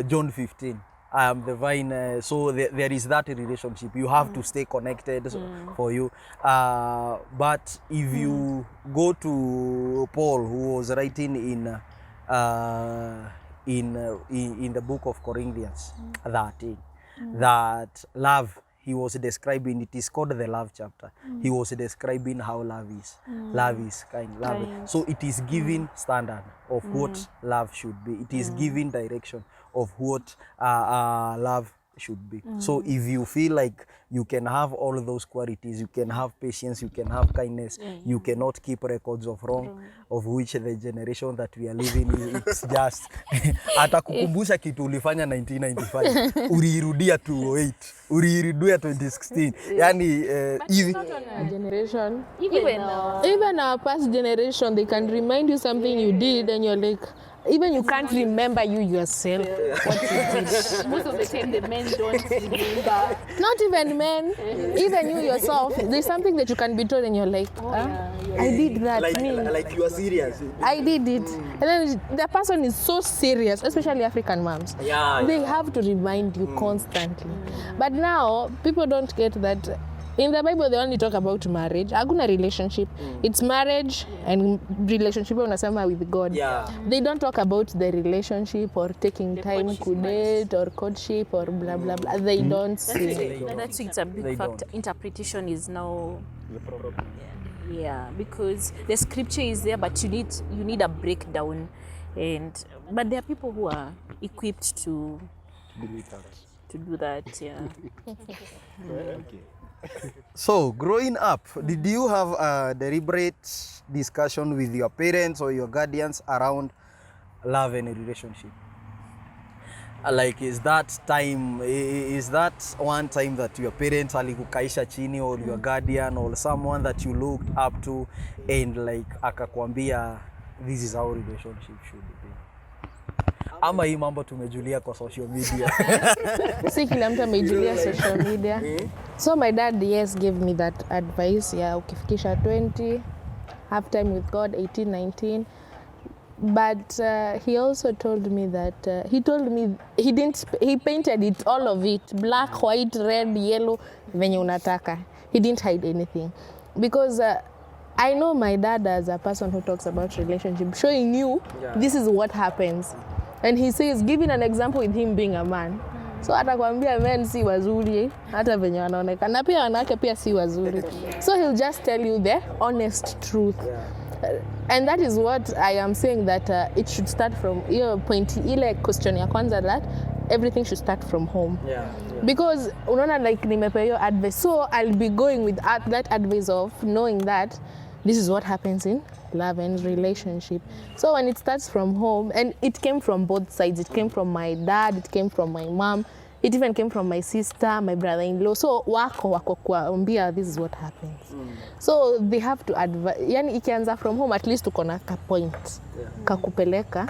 John 15. I am the vine. So there is that relationship. You have to stay connected for you. But if you go to Paul, who was writing in the book of Corinthians 13, that love, he was describing, it is called the love chapter. He was describing how love is. Love is kind. So it is giving standard of what love should be. It is giving direction of what love should be. So if you feel like you can have all those qualities, you can have patience, you can have kindness, you cannot keep records of wrong, of which the generation that we are living in, it's just atakukumbusha kitu ulifanya 1995 urirudia 2008 urirudia 2016 yani Our generation, even our past generation, they can remind you something you did and you're like, even you can't remember you yourself what you did. Most of the time the men don't remember. Not even men, even you yourself, there's something that you can be told and you're like, I did that. like you are serious. I did it. And then the person is so serious, especially African moms. They have to remind you constantly. But now, people don't get that. In the Bible, they only talk about marriage. Hakuna relationship. It's marriage and relationship unasema with God. They don't talk about the relationship or taking time to date or courtship or blah, blah, blah. They don't say. That's it's a big factor. Interpretation is now The problem. Yeah, because the scripture is there, but you need a breakdown, but there are people who are equipped to do that. Yeah. Okay. So, growing up, did you have a deliberate discussion with your parents or your guardians around love and a relationship? Like, is that one time that your parents alikukaisha chini, or your guardian or someone that you looked up to and like akakwambia this is how relationship should be? Ama hii mambo tumejulia kwa social media. Si kila mtu amejulia social media. So my dad, yes, gave me that advice. Yeah, ukifikisha 20, have time with God, 18, 19. But he also told me that he painted it, all of it, black, white, red, yellow, venye unataka. He didn't hide anything. Because I know my dad as a person who talks about relationship, showing you this is what happens. And he says, giving an example with him being a man. So atakwambia men si wazuri, hata venye wanaonekana. Na pia wanawake pia si wazuri. So he'll just tell you the honest truth. And that is what I am saying, that it should start from your point, ile question ya kwanza, that everything should start from home. Because unaona, like nimepewa your advice, so I'll be going with that advice of knowing that this is what happens in love and relationship. So when it starts from home, and it came from both sides, it came from my dad, it came from my mom, it even came from my sister, my brother-in-law. So wako kuambia this is what happens. So they have to advise, yani ikianza from home, at least uko na ka point kakupeleka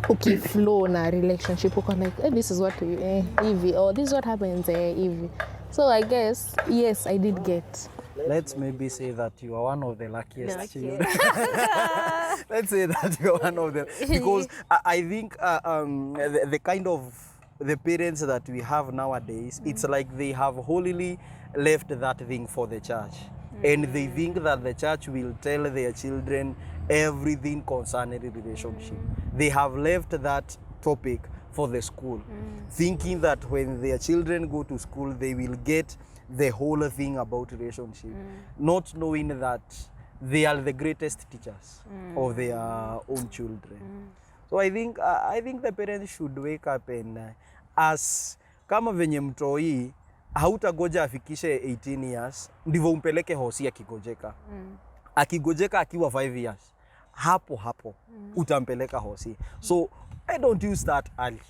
ukiflow na relationship, uko like, hey, this is what hivi, or this is what happens hivi. So I guess yes, I did get. Let's maybe say that you are one of the luckiest children. Let's say that you are one of them, because I think the kind of the parents that we have nowadays, it's like they have wholly left that thing for the church. And they think that the church will tell their children everything concerning the relationship. They have left that topic for the school, thinking that when their children go to school, they will get the whole thing about relationship, not knowing that they are the greatest teachers of their own children. So I think the parents should wake up and as kama venye mtoi hautagoja afikishe 18 years ndivyo umpeleke hosi akigojeka. Akigojeka akiwa 5 years hapo utampeleka hosi. So why don't you start early,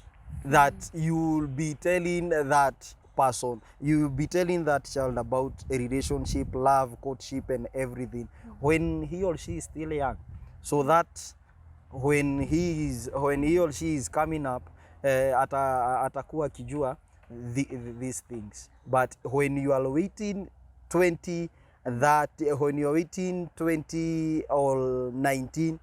that you'll be telling that person, you'll be telling that child about a relationship, love, courtship and everything when he or she is still young, so that when he or she is coming up atakuwa kijua these things. But when you are waiting 20 or 19,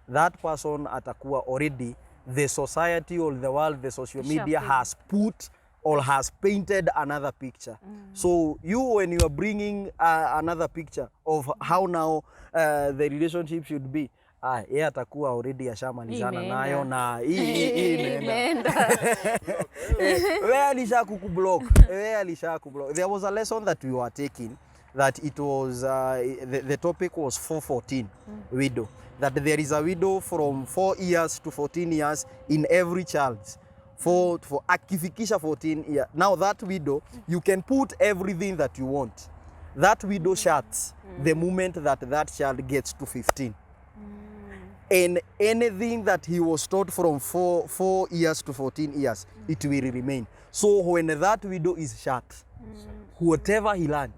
that person atakuwa already, the society or the world, the social media has put or has painted another picture. So you, when you are bringing another picture of how now the relationship should be, yeye atakuwa already ashamalizana nayo na hii imeenda. Wewe alishakukublock. There was a lesson that we were taking, that it was the topic was 414 widow, that there is a widow from 4 years to 14 years in every child. For akifikisha 14 years. Now that widow, you can put everything that you want. That widow shuts the moment that child gets to 15. And anything that he was taught from 4 years to 14 years, it will remain. So when that widow is shut, whatever he learned,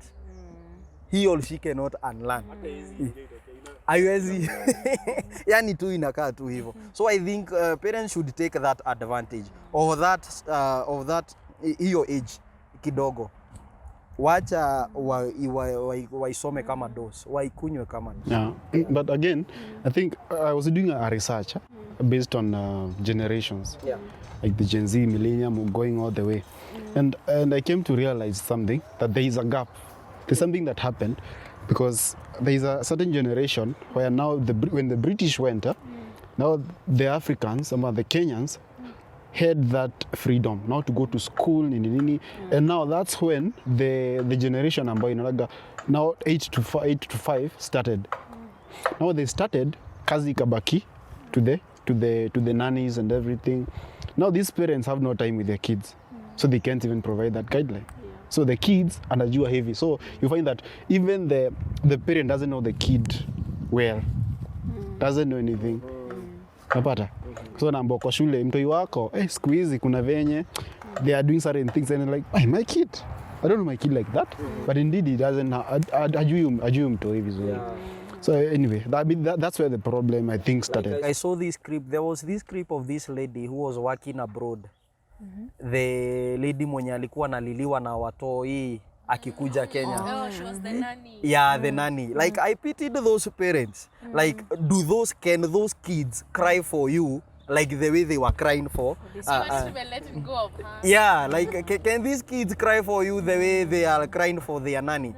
he or she cannot unlearn. Haiwezi. Yani tu inakaa tu hivyo. So I think parents should take that advantage of that hiyo age kidogo. Wacha waisome kama dose, waikunywe kama dose. Yeah, but again, I think I was doing a research based on generations, like the Gen Z, millennium, going all the way, and I came to realize something, that there is a gap. There's something that happened because there is a certain generation where now when the British went, now the Africans, some of the Kenyans, had that freedom now to go to school and now that's when the generation ambayo inalaga now 8 to 5 started. Now they started, kazi kabaki to the nannies and everything. Now these parents have no time with their kids, so they can't even provide that guideline. So the kids anajua heavy. So you find that even the parent doesn't know the kid well, doesn't know anything. Napata? So naambiwa kwa shule mtoi wako, siku hizi kuna venye they are doing certain things and like, my kid, I don't know my kid like that. But indeed he doesn't ajui mtoi vizuri. So anyway, that's where the problem I think started. I saw this clip. There was this clip of this lady who was working abroad. The lady mwenye alikuwa naliliwa na watoi akikuja Kenya. Oh, she was the nanny. Yeah, the nanny. Like I pitied those parents. Like can those kids cry for you like the way they were crying for? She wasn't even letting go of her. Yeah, like can these kids cry for you the way they are crying for their nanny?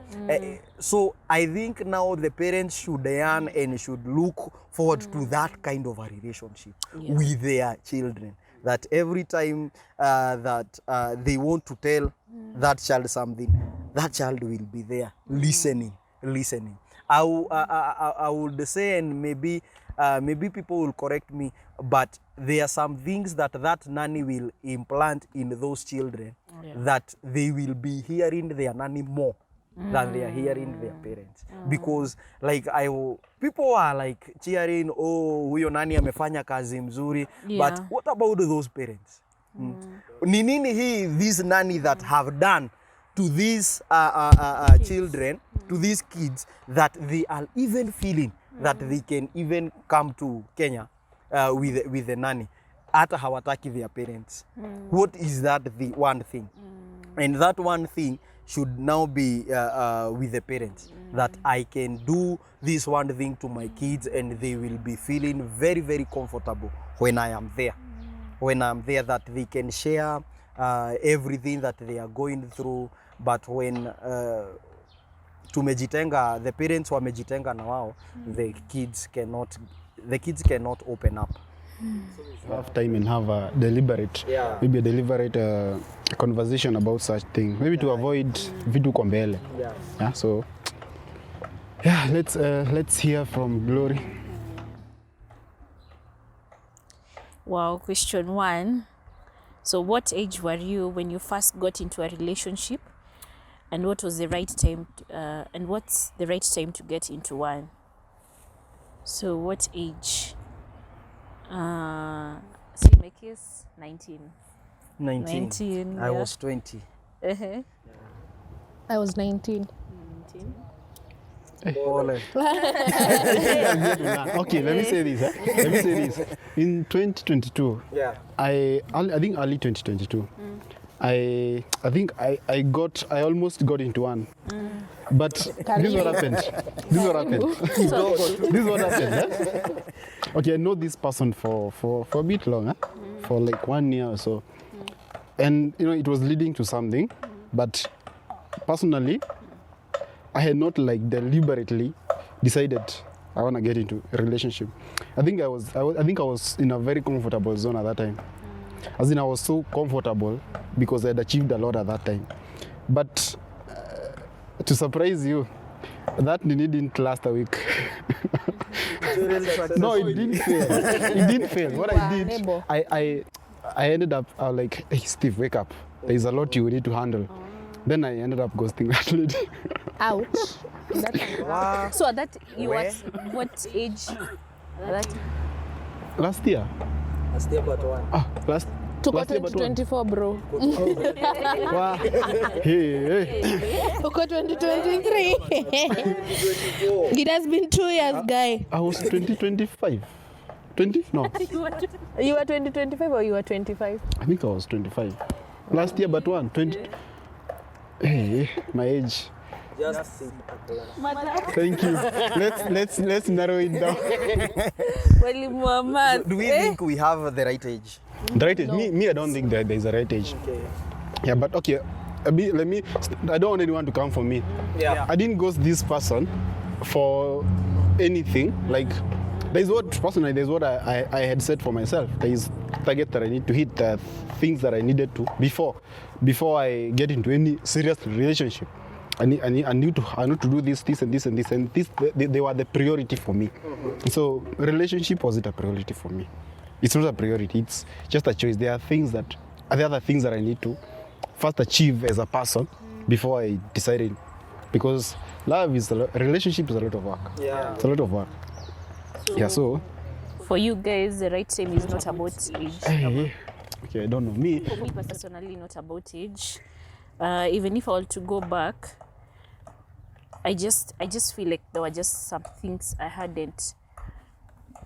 So I think now the parents should yearn and should look forward to that kind of a relationship with their children. That every time that they want to tell that child something, that child will be there listening. I would say, and maybe people will correct me, but there are some things that nanny will implant in those children that they will be hearing their nanny more than they are hearing their parents. Because like people are like cheering, oh, huyo nani amefanya kazi mzuri. But what about those parents? Ni nini these nanny that have done to these children, to these kids, that they are even feeling that they can even come to Kenya with the nanny. Hata hawataki their parents. What is that the one thing? And that one thing should now be with the parents, that I can do this one thing to my kids and they will be feeling very, very comfortable when I am there. When I'm there, that they can share everything that they are going through. But when tumejitenga, the parents wamejitenga na wao, the kids cannot open up. Have time and have a deliberate, maybe a deliberate conversation about such thing, maybe to avoid vitu kwa mbele. Yeah, so yeah, let's hear from Glory. Wow, question 1. So what age were you when you first got into a relationship, and what was the right time and what's the right time to get into one? So what age? So in my case, 19. 19, I was 20. Uh-huh. I was 19. 19. Ole. Okay, let me say this. In 2022, I think early 2022, I think I almost got into one. But this is what happened. Okay, I know this person for a bit long, for like 1 year or so. And it was leading to something, but personally, I had not like deliberately decided I want to get into a relationship. I think I was in a very comfortable zone at that time. As in, I was so comfortable because I had achieved a lot at that time. But to surprise you, that didn't last a week. No, it didn't fail. It didn't fail. What I did, I ended up like, hey, Steve, wake up. There is a lot you need to handle. Then I ended up ghosting that lady. Ouch. Wow. So at that, you were what age? Last year. Last year but one. Last Tuko year but one. 2024, bro. Wow. Hey. Uko 2023. It has been 2 years, guy. I was 2025. 20? No. You were 2025 or you were 25? I think I was 25. Last year but one. 20. Hey, my age. Just sit Thank you. Let's narrow it down. Do we think we have the right age? The right age? No. Me, I don't think that there is a right age. Okay. Yeah, but okay. I don't want anyone to come for me. Yeah. I didn't ghost this person for anything. Like, there's what I had set for myself. There is target that I need to hit, the things that I needed to before I get into any serious relationship. I need to do this and this, and this. They were the priority for me. So relationship wasn't a priority for me. It's not a priority. It's just a choice. There are other things that I need to first achieve as a person before I decided. Because relationship is a lot of work. Yeah. It's a lot of work. So for you guys, the right time is not about age. Okay, I don't know. Me Personally, not about age. Even if I were to go back, I just feel like there were just some things I hadn't,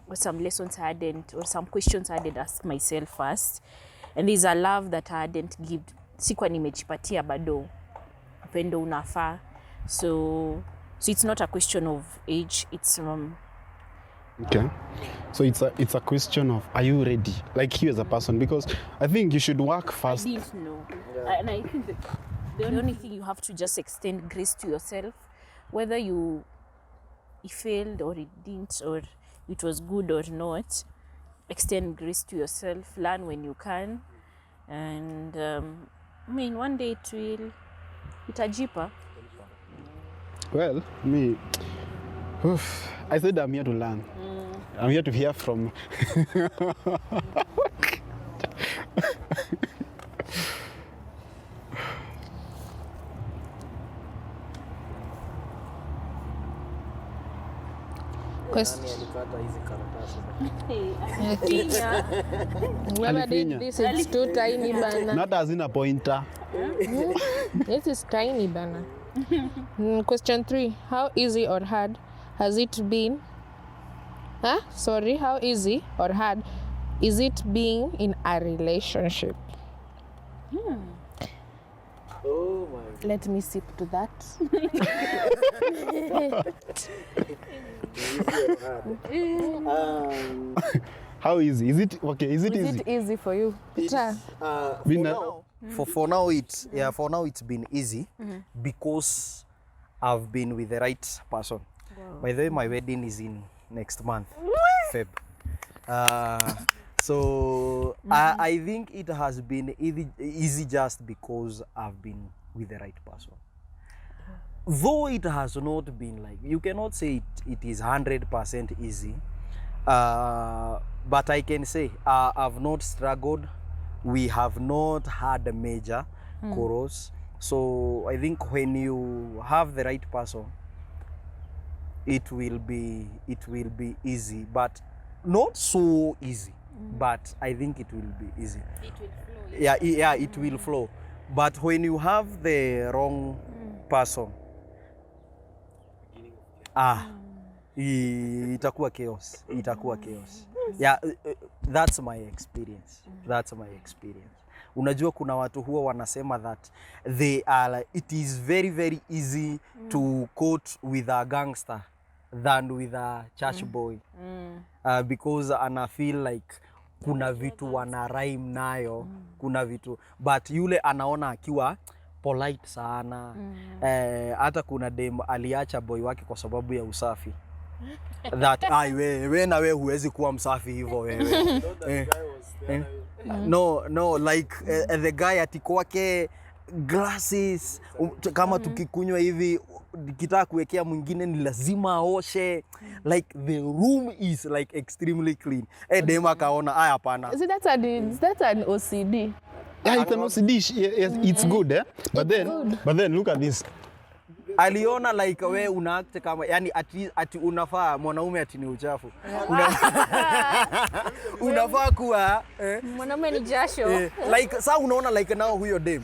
or some lessons I hadn't, or some questions I hadn't asked myself first. And there's a love that I hadn't give. Sikuwa nimejipatia bado upendo unafaa. So it's not a question of age. It's Okay. So it's a question of, are you ready? Like you as a person, because I think you should work fast. I didn't know. And I think that the only thing you have to just extend grace to yourself, whether you failed or it didn't, or it was good or not. Extend grace to yourself. Learn when you can, and I mean, one day itajipa. Well, me, I said I'm here to learn. I'm here to hear from. Whoever did this, it's too tiny, bana. Not as in a pointer. This is tiny, bana. Question 3. How easy or hard has it been? How easy or hard is it being in a relationship? Oh my. Let me sip to that. How easy? Is it okay? Is it Is easy? it easy for you? Peter? For now it's been easy because I've been with the right person. Wow. By the way, my wedding is in next month, Feb. So I think it has been easy just because I've been with the right person. Though it has not been like, you cannot say it is 100% easy, but I can say I've not struggled. We have not had a major quarrels. So I think when you have the right person, it will be easy, but not so easy. But I think it will be easy. It will flow. Yeah, it will flow. But when you have the wrong person, itakuwa chaos. Yeah, that's my experience. Unajua kuna watu huwa wanasema that it is very very easy to court with a gangster than with a church boy. Because ana feel like kuna vitu wana rhyme nayo, kuna vitu, but yule anaona akiwa polite sana. Hata kuna dem aliacha boy wake kwa sababu ya usafi. That wewe na wewe huwezi kuwa msafi hivyo wewe. No, like the guy atikoake glasses, kama tukikunywa hivi kitaka kuwekea mwingine ni lazima aoshe. Like the room is like extremely clean. Dema kaona hapana. See, that's an OCD. Yeah, it's an OCD. Yes, it's good, eh? But then look at this. Aliona like we unaakte kama yani ati unafaa mwanaume ati ni uchafu. Unafaa kuwa Mwanaume ni jasho. Like sasa unaona like nao huyo dem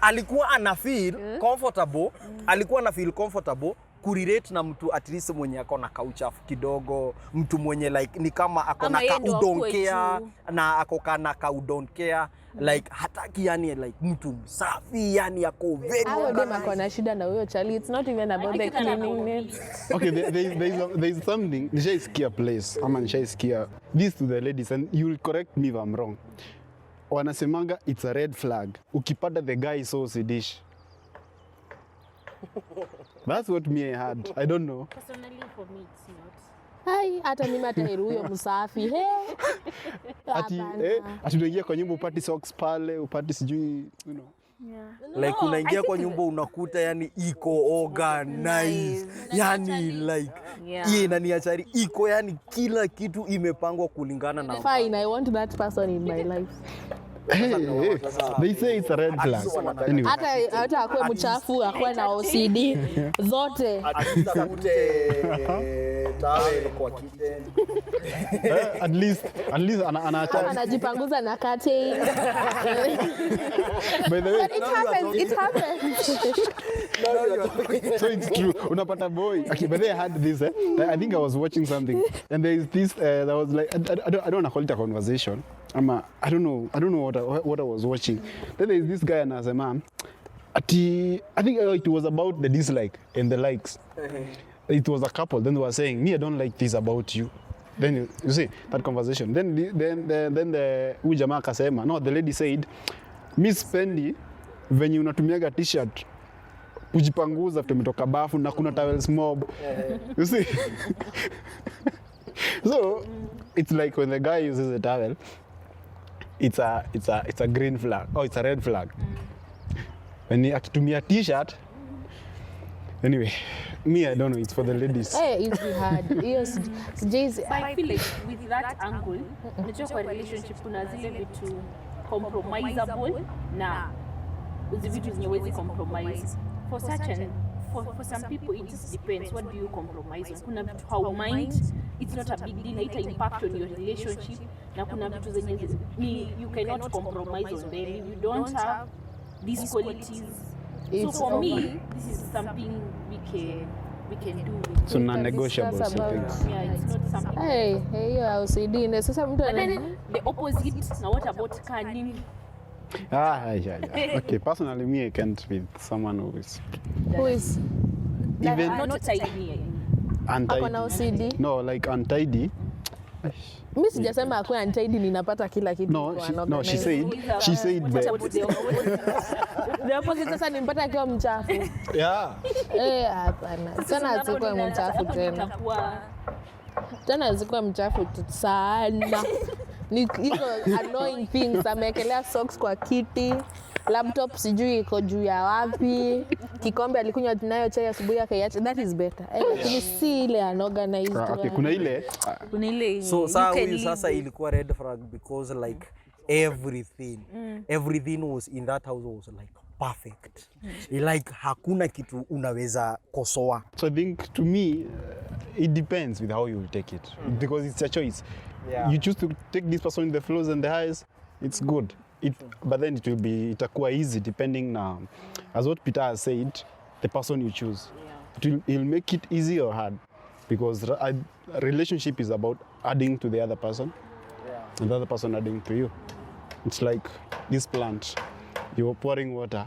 alikuwa ana feel comfortable, alikuwa ana feel comfortable kurelate na mtu at least mwenye ako na kauchafu kidogo, mtu mwenye like ni kama ako na kaudonkea na ako kana kaudonkea. Like hataki yani like mtu msafi yani ako very ako na shida na huyo chali. It's not even about the cleaning. Okay, there's something. Nishaisikia place. Ama nishaisikia this to the ladies, and you will correct me if I'm wrong. Wanasemanga it's a red flag. Ukipata the guy is so sedish. That's what me I had. I don't know. Personally for me it's not. Hai, hata mimi hata huyo msafi. Ati unaingia kwa nyumba upati socks pale, upati sijui, you know. Yeah. Like unaingia kwa nyumba unakuta yani iko organized. Yani like inaniachari iko yani kila kitu imepangwa kulingana na. Fine, I want that person in my life. Hey, they say it's a red flag. Anyway, hata akuwe mchafu akuwe na OCD zote at least anaacha. anajipanguza na curtain. By the way, It happens. so it's true. Unapata boy. Okay, but I had this. I think I was watching something, and there is this. That was like I don't want to call it a conversation. I don't know what I was watching. Then there is this guy and as a man. I think it was about the dislike and the likes. It was a couple. Then they were saying, "Me, I don't like this about you." Then you see that conversation. Then the huyu jamaa akasema, no, the lady said, "Miss Pendi, venye unatumiaga t-shirt kujipanguza tumetoka bafu na kuna towels mob." You see? So it's like when the guy uses a towel, it's a green flag. Oh, it's a red flag. When he akitumia t-shirt, anyway, me I don't know. It's for the ladies. It's hard. Yes, But I feel like with that angle, unajua kwa relationship kuna zile vitu compromisable na hizi vitu zenye huwezi compromise. For some people it just depends. What do you compromise on? Kuna vitu how mind, it's not a big deal, haita impact on your relationship. Na kuna vitu zenye you cannot compromise on them. You don't have these qualities. So for me, this is something we can do. So non-negotiable things. Yeah, it's not something. Hiyo OCD na sasa mtu But then the opposite. Now what about cunning? Yeah. Okay, personally, me I can't with someone who is even Not tidy. ako na untidy. OCD. No, like untidy. Mimi sijasema akuwe untidy ninapata kila kitu. No, she said What that. about the opposite? The opposite sasa nimpata akiwa mchafu. Yeah. Hapana. Sana asikuwe mchafu tena. Tena asikuwe mchafu sana. Ni hizo annoying things, amewekelea socks kwa kiti, laptop sijui iko juu ya wapi, kikombe alikunywa nayo chai asubuhi akaiacha. That is better. Lakini si ile unorganized. Okay, kuna ile So sasa ilikuwa red flag because like everything was in that house was like perfect. Like hakuna kitu unaweza kosoa. So I think to me it depends with how you will take it because it's a choice. Yeah. You choose to take this person in the flows and the highs, it's good. But then it will be itakuwa easy depending na, as what Peter has said, the person you choose. It'll make it easy or hard because a relationship is about adding to the other person and the other person adding to you. It's like this plant, you're pouring water.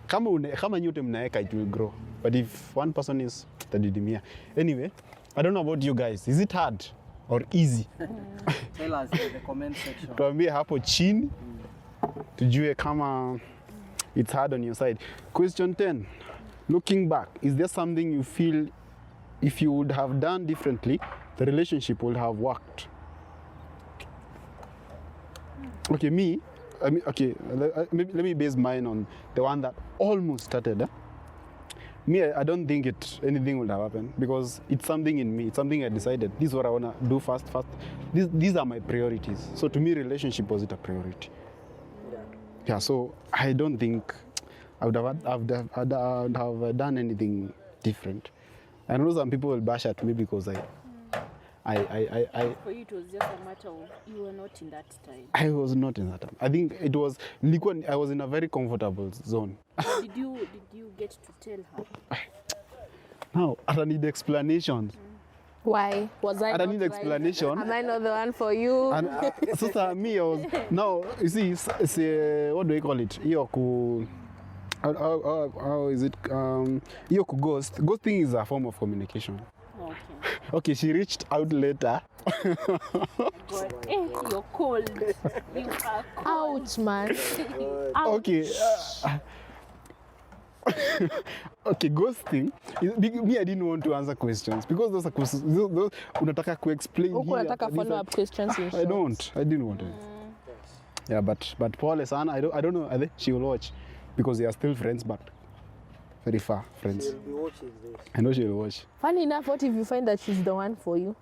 Kama nyote mnaeka, it will grow. But if one person is tadidimia. Anyway, I don't know about you guys. Is it hard or easy? Tell us in the comment section. Tuambie hapo chini tujue kama it's hard on your side. Question 10. Looking back, is there something you feel if you would have done differently, the relationship would have worked? Okay, let me base mine on the one that almost started. Me, I don't think anything would have happened because it's something in me. It's something I decided. This is what I want to do fast. These are my priorities. So to me, relationship wasn't a priority. Yeah, so I don't think I would have done anything different. I know some people will bash at me because For you, it was just a matter of you were not in that time. I was not in that time. I think I was in a very comfortable zone. Did you get to tell her? Now, I don't need explanations. Why? Was I don't not need right? explanation. Am I not the one for you? And so me, I was now. You see, what do we call it? How is it? Ghost. Ghosting is a form of communication. Okay. Okay, she reached out later. God, you're cold. You are cold. Ouch, man. Okay. Okay, ghosting. Me, I didn't want to answer questions because those are questions. Those unataka explain Huko here. nataka follow up questions in I didn't want it. Yeah, but Paul Sana, I don't know. I think she will watch because they are still friends, but very far friends. She'll be watching this. I know she will watch. Funny enough, what if you find that she's the one for you?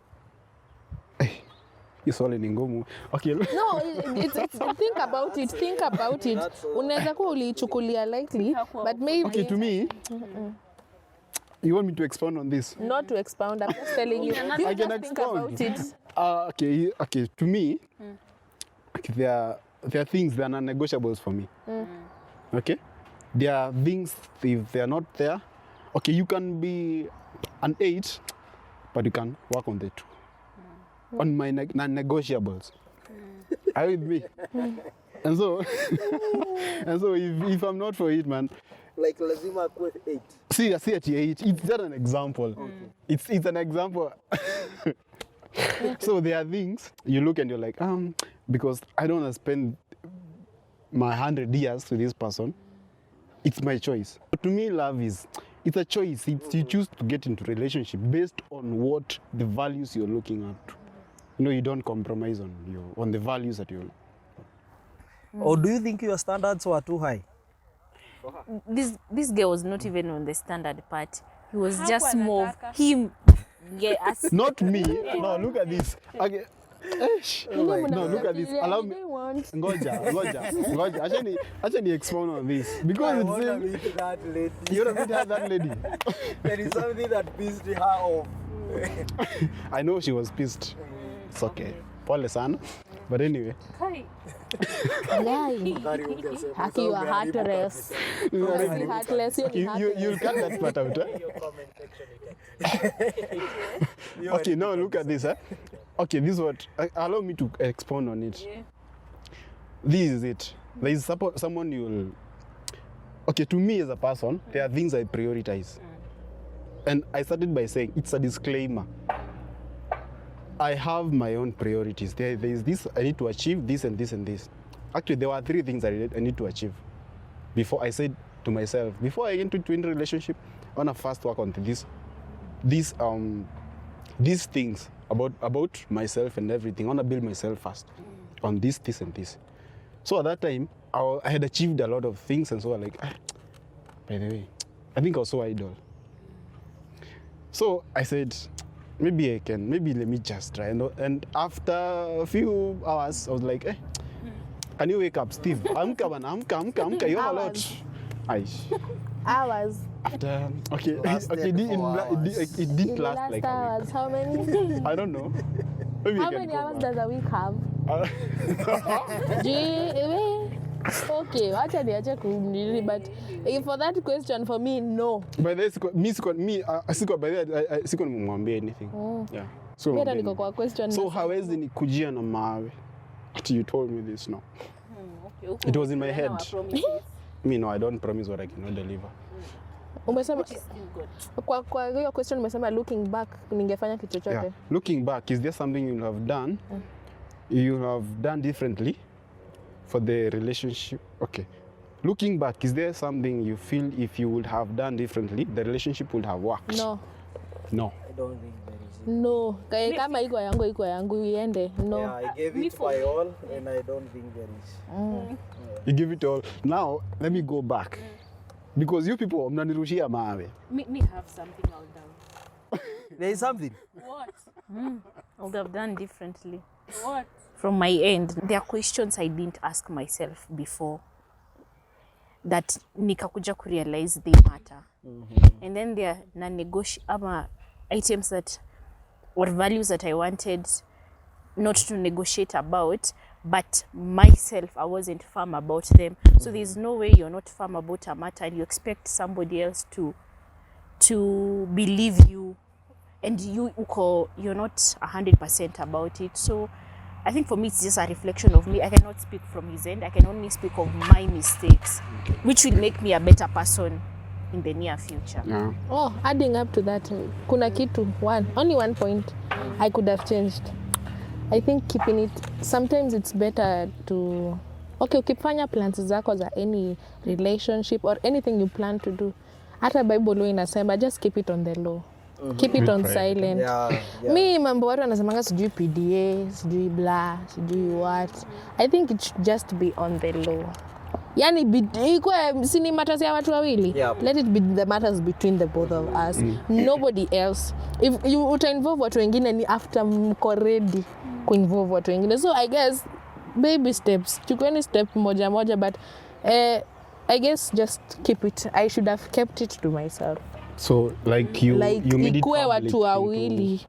Hii swali ni ngumu. Okay. No, it's think about it. Think about it. Unaweza kuwa ulichukulia lightly, but maybe Okay, to me, you want me to expound on this? not to expound. I'm just telling you. You I can just think about expound. it. Okay. To me, there are things that are non-negotiables for me. Okay, there are things if they are not there. Okay, you can be an 8, but you can work on the 2. On my non-negotiables. Are you with me? And so, if I'm not for it, man. Like lazima akue 8. See at 8. It's just an example. It's an example. So there are things you look and you're like, because I don't want to spend my 100 years with this person. It's my choice. But to me, love it's a choice. You choose to get into relationship based on what the values you're looking up to. You don't compromise on the values that you're. Or do you think your standards were too high? This guy was not even on the standard part. He was just more him. Not me. No, look at this. Okay. No, look at this. Allow me. Ngoja. Acha ni expound on this because I it's want to meet that lady. You want to meet that lady? There is something that pissed her off. I know she was pissed. It's okay. Pole sana. But anyway. Haki, you are heartless. You are heartless. You'll cut that part out. Okay, now look at this. Okay, this is what. Allow me to expound on it. Yeah. This is it. There is someone you'll. Okay, to me as a person, there are things I prioritize. And I started by saying it's a disclaimer. I have my own priorities. There is this, I need to achieve this and this and this. Actually, there were 3 things I need to achieve. Before I said to myself, before I get into a relationship, I want to first work on these things about myself and everything. I want to build myself first on this and this. So at that time, I had achieved a lot of things, and so I was like, by the way, I think I was so idle. So I said, maybe let me just try. And after a few hours, I was like, can you wake up, Steve? Amka, you have a lot. Hours. After, okay, it didn't last like hours. a week. How many? I don't know. Maybe How many hours does a week have? Okay, acha kunili, but for that question, for me, no. By this, I nimwambia anything. Yeah. So mimi niko kwa question. So hawezi nikujia na mawe. You told me this now. Okay. It was in my head. No, I don't promise what I cannot deliver. Umesema kwa hiyo question umesema looking back ningefanya kitu chochote. Yeah. Looking back, is there something you have done? You have done differently for the relationship? Okay. Looking back, is there something you feel if you would have done differently, the relationship would have worked? No. I don't think there is. No. Kama iko yangu iende. No. Yeah, I gave it my all, and I don't think there is. You give it all. Now, let me go back. Because you people, mnanirushia mawe. Me have something all down. There is something. What? I would have done differently. What? From my end, there are questions I didn't ask myself before that nikakuja kurealize they matter. And then there are non-negotiable items that or values that I wanted not to negotiate about, but myself, I wasn't firm about them. So there's no way you're not firm about a matter and you expect somebody else to believe you, and you're not 100% about it. So I think for me, it's just a reflection of me. I cannot speak from his end. I can only speak of my mistakes, which will make me a better person in the near future. Yeah. Oh, adding up to that, kuna kitu, only one point I could have changed. I think keeping it, sometimes it's better to, ukifanya plans zako za any relationship or anything you plan to do. Hata Bible law inasema, just keep it on the low. Keep it on silent. Yeah. Mi mambo watu wanasemanga sijui PDA, sijui blah, sijui what. I think it should just be on the low. Yani ikuwe sini matters ya watu wawili. Yeah. Let it be the matters between the both of us. Nobody else. If you uta-involve watu wengine ni after mko ready ku-involve watu wengine. So I guess baby steps. Chukueni step moja moja, but I guess just keep it. I should have kept it to myself. So like you made it ikuwe public watu wawili.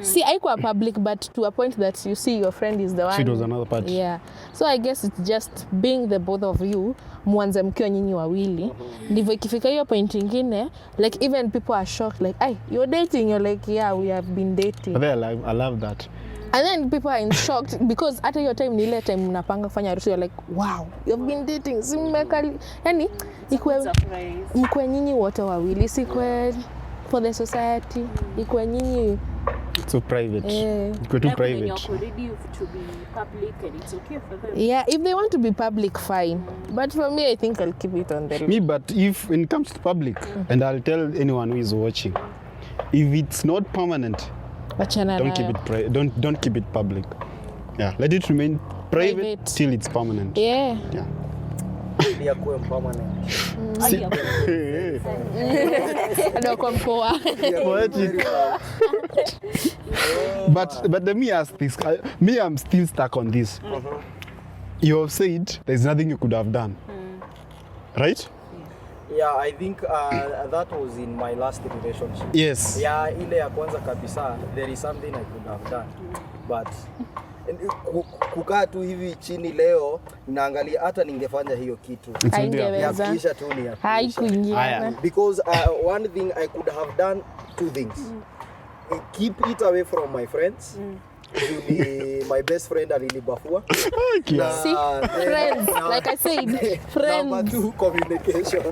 See, haikuwa public, but to a point that you see your friend is the one. She was another party. Yeah. So I guess it's just being the both of you, mwanze mkiwa nyinyi wawili. Ndivyo ikifika hiyo point ingine, like even people are shocked, like, "Ay, you're dating." You're like, "Yeah, we have been dating." But then I love that. And then people are in shock because at your time ni ile time mnapanga kufanya harusi, you're like, "Wow, you've been dating." Si mmekali. Yani ikwe mkwe nyinyi wote wawili, si kwe for the society. Ikwe nyinyi So private. It's too private. You're ready to be public and it's okay for them. Yeah, if they want to be public, fine. But for me, I think I'll keep it on the Me, but if when it comes to public, and I'll tell anyone who is watching, if it's not permanent, don't keep it don't keep it public. Yeah, let it remain private till it's permanent. Yeah. Yeah. Ili kuwe permanent. Poetic. But let me ask this. I'm still stuck on this. You have said there's nothing you could have done, right? Yeah, I think that was in my last relationship. Yes. Yeah, ile ya kwanza kabisa, there is something I could have done. But kukaa tu hivi chini leo naangalia hata ningefanya hiyo kitu. Haingeweza. Yakisha tu ni ya Haikuingiana. Because one thing I could have done, two things. Keep it away from my friends. My best friend alilibafua. See, friends, like I said, friends. Number two, communication.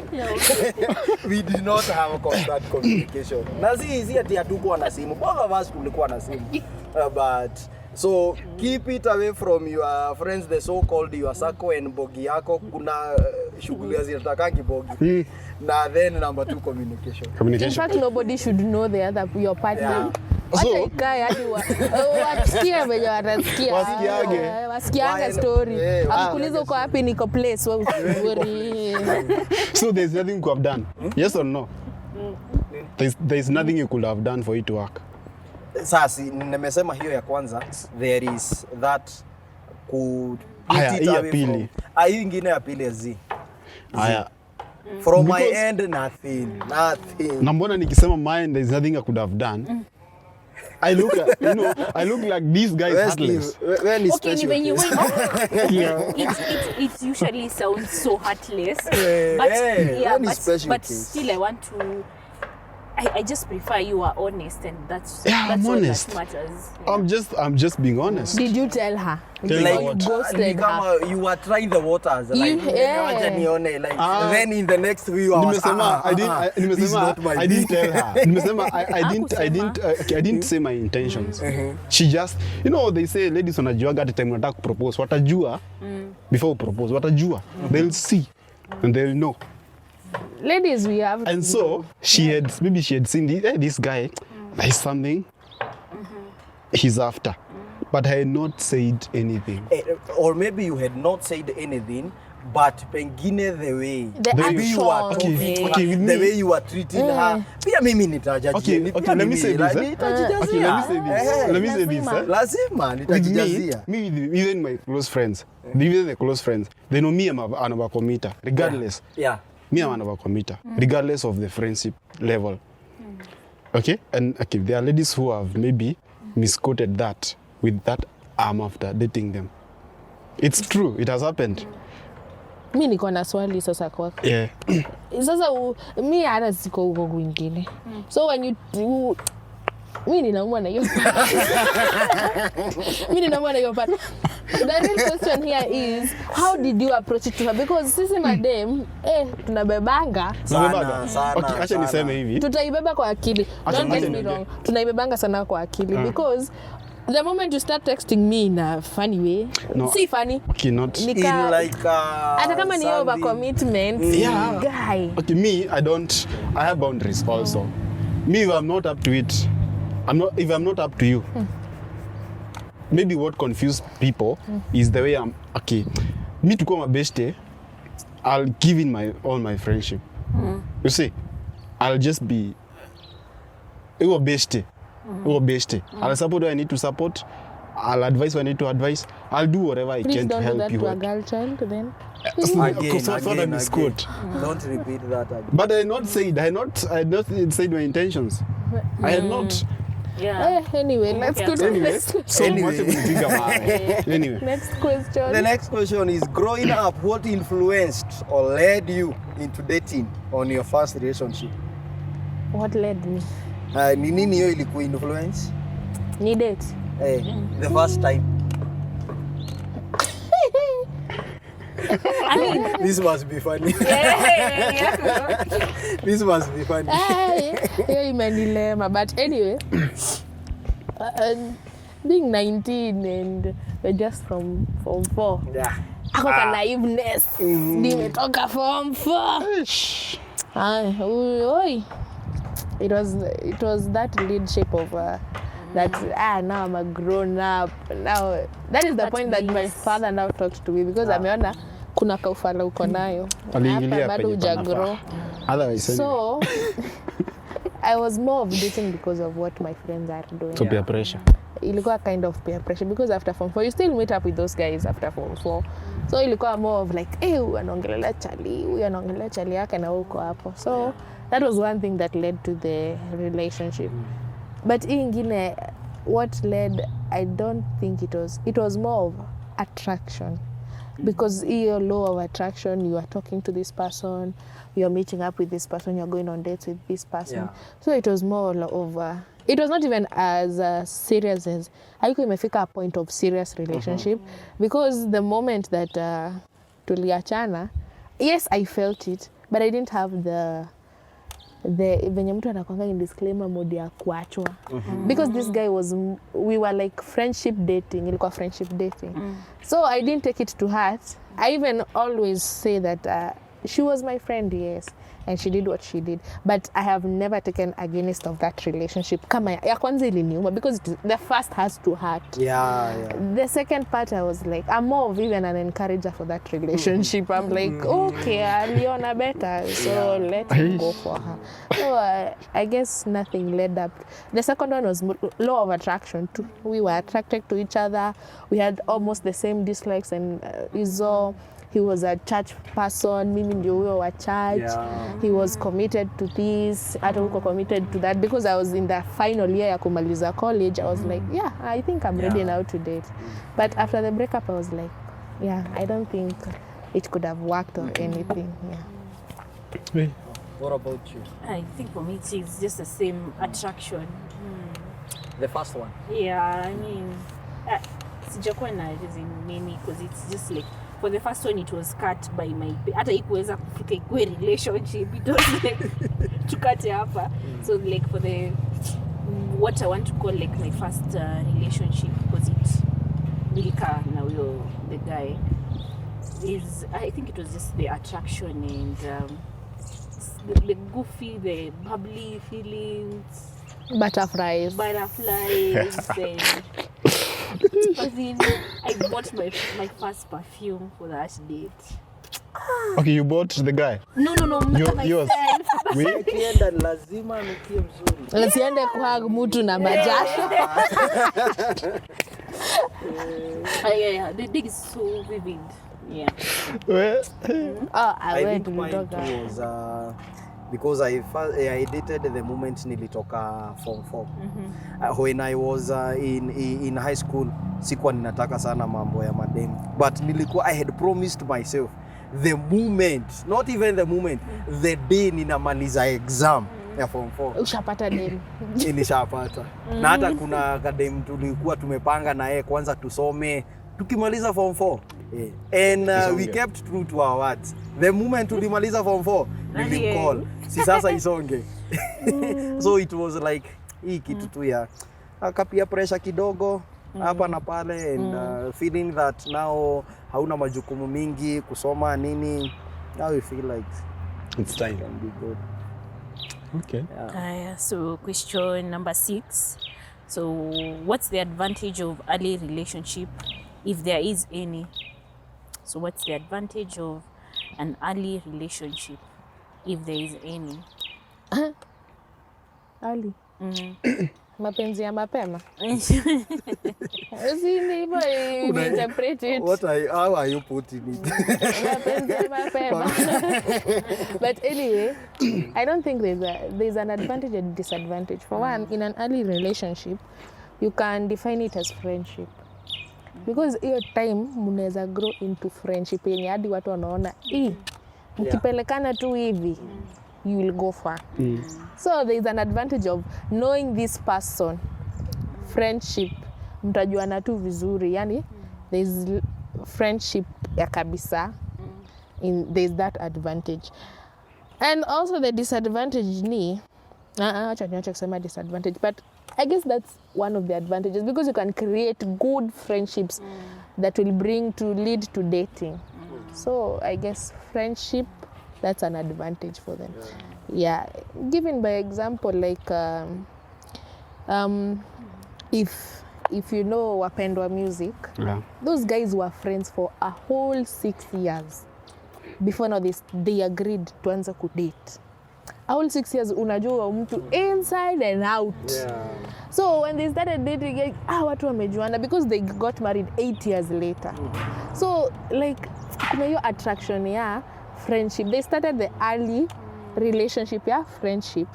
We did not have a constant communication. Na si ati hatukuwa na simu. Both of us tulikuwa na simu. But so keep it away from your friends, the so-called your circle and bogi yako. Kuna shughuli zinatakangi bogi. Na then number two, communication. In fact, nobody should know the other, your partner. Yeah. So, ikae hadi wasikie venye watasikia. Wasikiage story. Akuuliza uko wapi, niko place, wewe usijuri. So there's nothing you could have done. Yes or no? There's nothing you could have done for it to work. Sasa nimesema hiyo ya kwanza, there is that Haya, hii ya pili. Hii ingine ya pili zi. Haya. From my end, nothing. Na mbona nikisema mine there's nothing I could have done. I look like these guys heartless. When is Okay, when you wait, it usually sounds so heartless. But still I want to. I just prefer you are honest, and that's I'm all honest. that matters. I'm just being honest. Did you tell her? Like, Ghosted her. you are trying the waters, like then in the next few hours. I didn't tell her. I didn't say my intentions. She just, they say ladies wanajuaga at time wanataka propose. Watajua before propose. Watajua. They'll see and they'll know. Ladies, we have. And so she had seen this guy. There's something he's after, but I had not said anything. Or maybe you had not said anything, but pengine the way you are talking, the way you are treating her. Pia mimi nitajaji. Okay, let me say this. Let me say this. Lazima nitajijazia. Me, even my close friends, even the close friends, they know me. I'm an overcommitter, regardless. Yeah. Me, I'm an overcommitter, regardless of the friendship level. Okay? And okay, there are ladies who have maybe misquoted that with that I'm after dating them. It's true, it has happened. Mi niko na swali sasa kwako. Yeah. Sasa mi hata siko huko kwingine. So when you mi ninaumwa na hiyo. The real question here is, how did you approach it to her? Because sisi madem, tunabebanga. Sana. Okay, acha niseme hivi. Tutaibeba kwa akili. Don't get me wrong. Tunaibebanga sana kwa akili because the moment you start texting me in a funny way, see funny. Okay, not in like hata kama ni over commitment. Yeah. Guy. Okay, me, I have boundaries also. Me, if I'm not up to it, if I'm not up to you. Maybe what confused people is the way I'm, okay, me to come a beshte, I'll give in all my friendship. You see, I'll just be best. I'll support what I need to support. I'll advise what I need to advise. I'll do whatever I Please can to don't do help that you. to a girl child then. Again. Misquote. Don't repeat that again. But I not said my intentions. I had not. Yeah. Anyway, let's go to the Anyway, next question. so what do we think about it? Anyway, Next question. The next question is, growing up, what influenced or led you into dating on your first relationship? What led me? Ni nini hiyo iliku influence? Ni date. The first time. This must be funny. This must be funny. Hiyo imenilema, but anyway, being 19 and we're just from Form 4. Yeah. Ako ka naiveness. Nimetoka Form 4. Oi. It was that leadership of that now I'm a grown up. Now that is the point that my father now talks to me because ameona kuna kaufala uko nayo. aliingilia Bado penye hujagrow. panafaa. Otherwise, So I was more of dating because of what my friends are doing. so peer pressure. Ilikuwa kind of peer pressure because after Form 4 you still meet up with those guys after Form 4. So ilikuwa more of like, huyu anaongelea chali yake na uko hapo. So that was one thing that led to the relationship. But hii ingine, what led, I don't think it was more of attraction. Because your law of attraction, you are talking to this person, you're meeting up with this person, you're going on dates with this person. Yeah. So it was more of it was not even as serious as haiko imefika a point of serious relationship. Because the moment that tuliachana, yes, I felt it, but I didn't have the venye mtu anakwanga in disclaimer mode ya kuachwa. Because this guy we were like friendship dating, ilikuwa friendship dating. So I didn't take it to heart. I even always say that she was my friend, yes, and she did what she did, but I have never taken against of that relationship. Kama ya kwanza iliniuma because the first has to hurt. Yeah. The second part, I was like, I'm more of even an encourager for that relationship. I'm like, okay, aliona better, so let's go for her. So I guess nothing led up. The second one was law of attraction too. We were attracted to each other. We had almost the same dislikes, and he was a church person, mimi ndio huyo wa church. Yeah. He was committed to this, hata huko committed to that. Because I was in the final year ya kumaliza college, I was like, yeah, I think I'm ready now to date. But after the breakup, I was like, yeah, I don't think it could have worked or anything. Yeah. What about you? I think for me it's just the same attraction. The first one. Yeah, I mean, sijakuwa na reason many because it's just like for the first one it was cut by my hata ikuweza kufika ikuwe relationship, it was like tukate hapa. So like for the what I want to call like my first relationship, because it nilika na huyo the guy is, I think it was just the attraction and the goofy, the bubbly feelings, Butterflies. and I bought my first perfume for that date. Okay, you bought the guy. No, Yours. myself. Kienda lazima nukie mzuri. Lesiende kuhag mtu na majasho. Yeah, the day is so vivid. Yeah. Well, I went think to mine talk. was because I dated the moment nilitoka Form 4. When I was in high school, sikuwa ninataka sana mambo ya madem. But I had promised myself the moment, not even the moment, the day ninamaliza exam ya Form 4. Ushapata dem. Nilishapata. Na hata kuna kadem tulikuwa tumepanga na yeye kwanza tusome tukimaliza Form 4. And we kept true to our words. The moment tulimaliza Form 4, nilimcall. Si sasa isonge. So it was like hii kitu tu ya akapia pressure kidogo hapa na pale, and feeling that now hauna majukumu mingi kusoma nini, now you feel like it's time. can be good. Okay. So question number 6. So what's the advantage of early relationship, if there is any? So what's the advantage of an early relationship, if there is any? Ali. Mm. Mapenzi ya mapema. Interpret it. How are you putting it? Mapenzi ya mapema. But anyway, I don't think there's an advantage and disadvantage. For one, in an early relationship, you can define it as friendship. Because hiyo time mnaweza grow into friendship yenye hadi watu wanaona mkipelekana tu hivi you will go far. So there is an advantage of knowing this person. Friendship, mtajuana tu vizuri, yani there is friendship ya kabisa. There's that advantage. And also the disadvantage ni acha kusema disadvantage, but I guess that's one of the advantages, because you can create good friendships that will lead to dating. So I guess friendship, that's an advantage for them. Yeah. Given by example, like if you know Wapendwa Music, those guys were friends for a whole 6 years before now they agreed tuanze kudate. A whole 6 years unajua mtu inside and out. So when they started dating, watu wamejuana because they got married 8 years later. So like kuna hiyo attraction ya friendship. They started the early relationship ya friendship.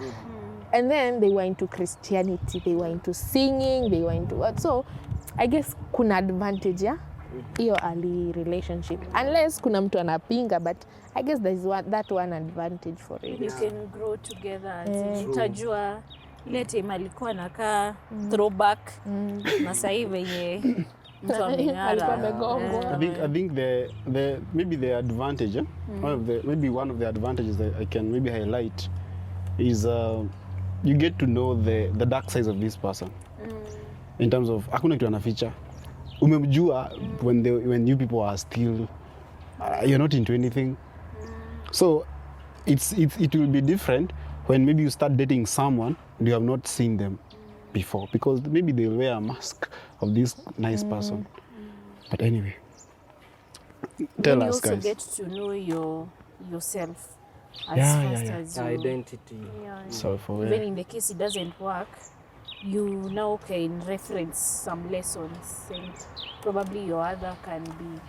And then they were into Christianity, they were into singing, they were into what. So I guess kuna advantage ya hiyo early relationship. Unless kuna mtu anapinga, but I guess there is that one advantage for it. You can grow together. Utajua ile time alikuwa anakaa throwback na sasa hivi venye mtu ameng'ara. I think the maybe the advantage, one of the advantages that I can maybe highlight is you get to know the dark sides of this person. In terms of hakuna kitu anaficha. Umemjua when you people are still you're not into anything. So it will be different when maybe you start dating someone and you have not seen them before, because maybe they'll wear a mask of this nice person. But anyway, tell us, guys. You also get to know yourself as fast as your identity. So for even in the case it doesn't work, you now can reference some lessons, and probably your other can be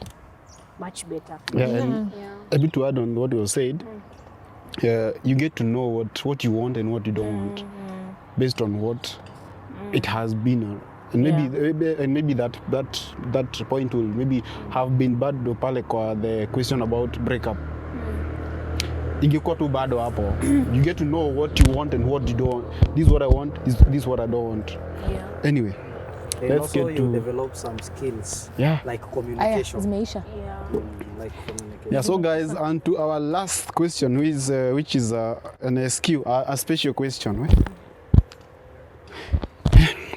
much better. And a bit to add on what you said, you get to know what you want and what you don't want, based on what it has been. And maybe that point will maybe have been bad pale kwa the question about breakup. Ingekuwa tu bado hapo. You get to know what you want and what you don't. This is what I want, this is what I don't want. Anyway, and let's also get to develop some skills like communication. Like communication. So guys, on to our last question, which is an SQ, a special question. Right?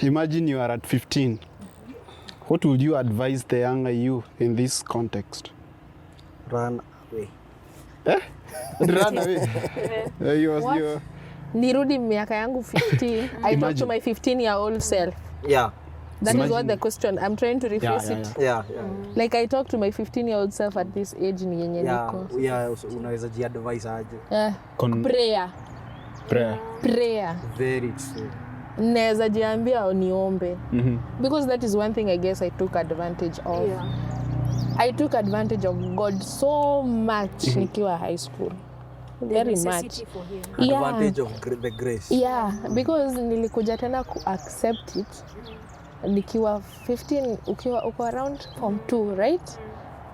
Imagine you are at 15. What would you advise the younger you in this context? Run away. Run away. Nirudi miaka yangu 15. I talk to my 15-year-old self. That is what the question. I'm trying to rephrase it. Like I talk to my 15-year-old self at this age ni yenye niko. Unaweza ji-advise aje? Prayer. Very true. Naweza jiambia niombe. Because that is one thing I guess I took advantage of. I took advantage of God so much nikiwa high school. Very much. Advantage of the grace. Because nilikuja tena ku accept it nikiwa 15, uko around form 2, right?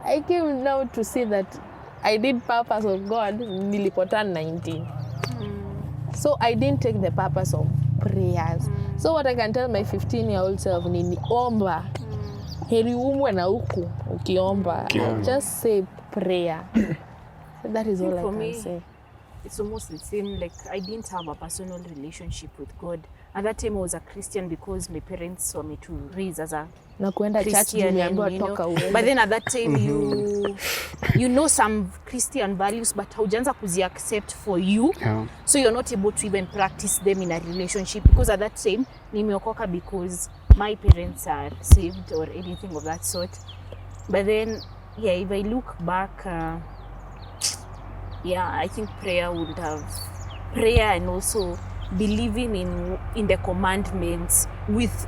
I came now to see that I did purpose of God nilipoturn 19. So I didn't take the purpose of prayers. So what I can tell my 15-year-old self ni omba. Heri umwe na huku ukiomba. Just say prayer. That is all I can say. It's almost the same. Like I didn't have a personal relationship with God. At that time I was a Christian because my parents saw me to raise as a na kuenda church nimeambiwa toka uende. But then at that time you know some Christian values but haujaanza kuzi accept for you. So you're not able to even practice them in a relationship, because at that time nimeokoka because my parents are saved or anything of that sort. But then if I look back yeah, I think prayer would have prayer and also believing in the commandments with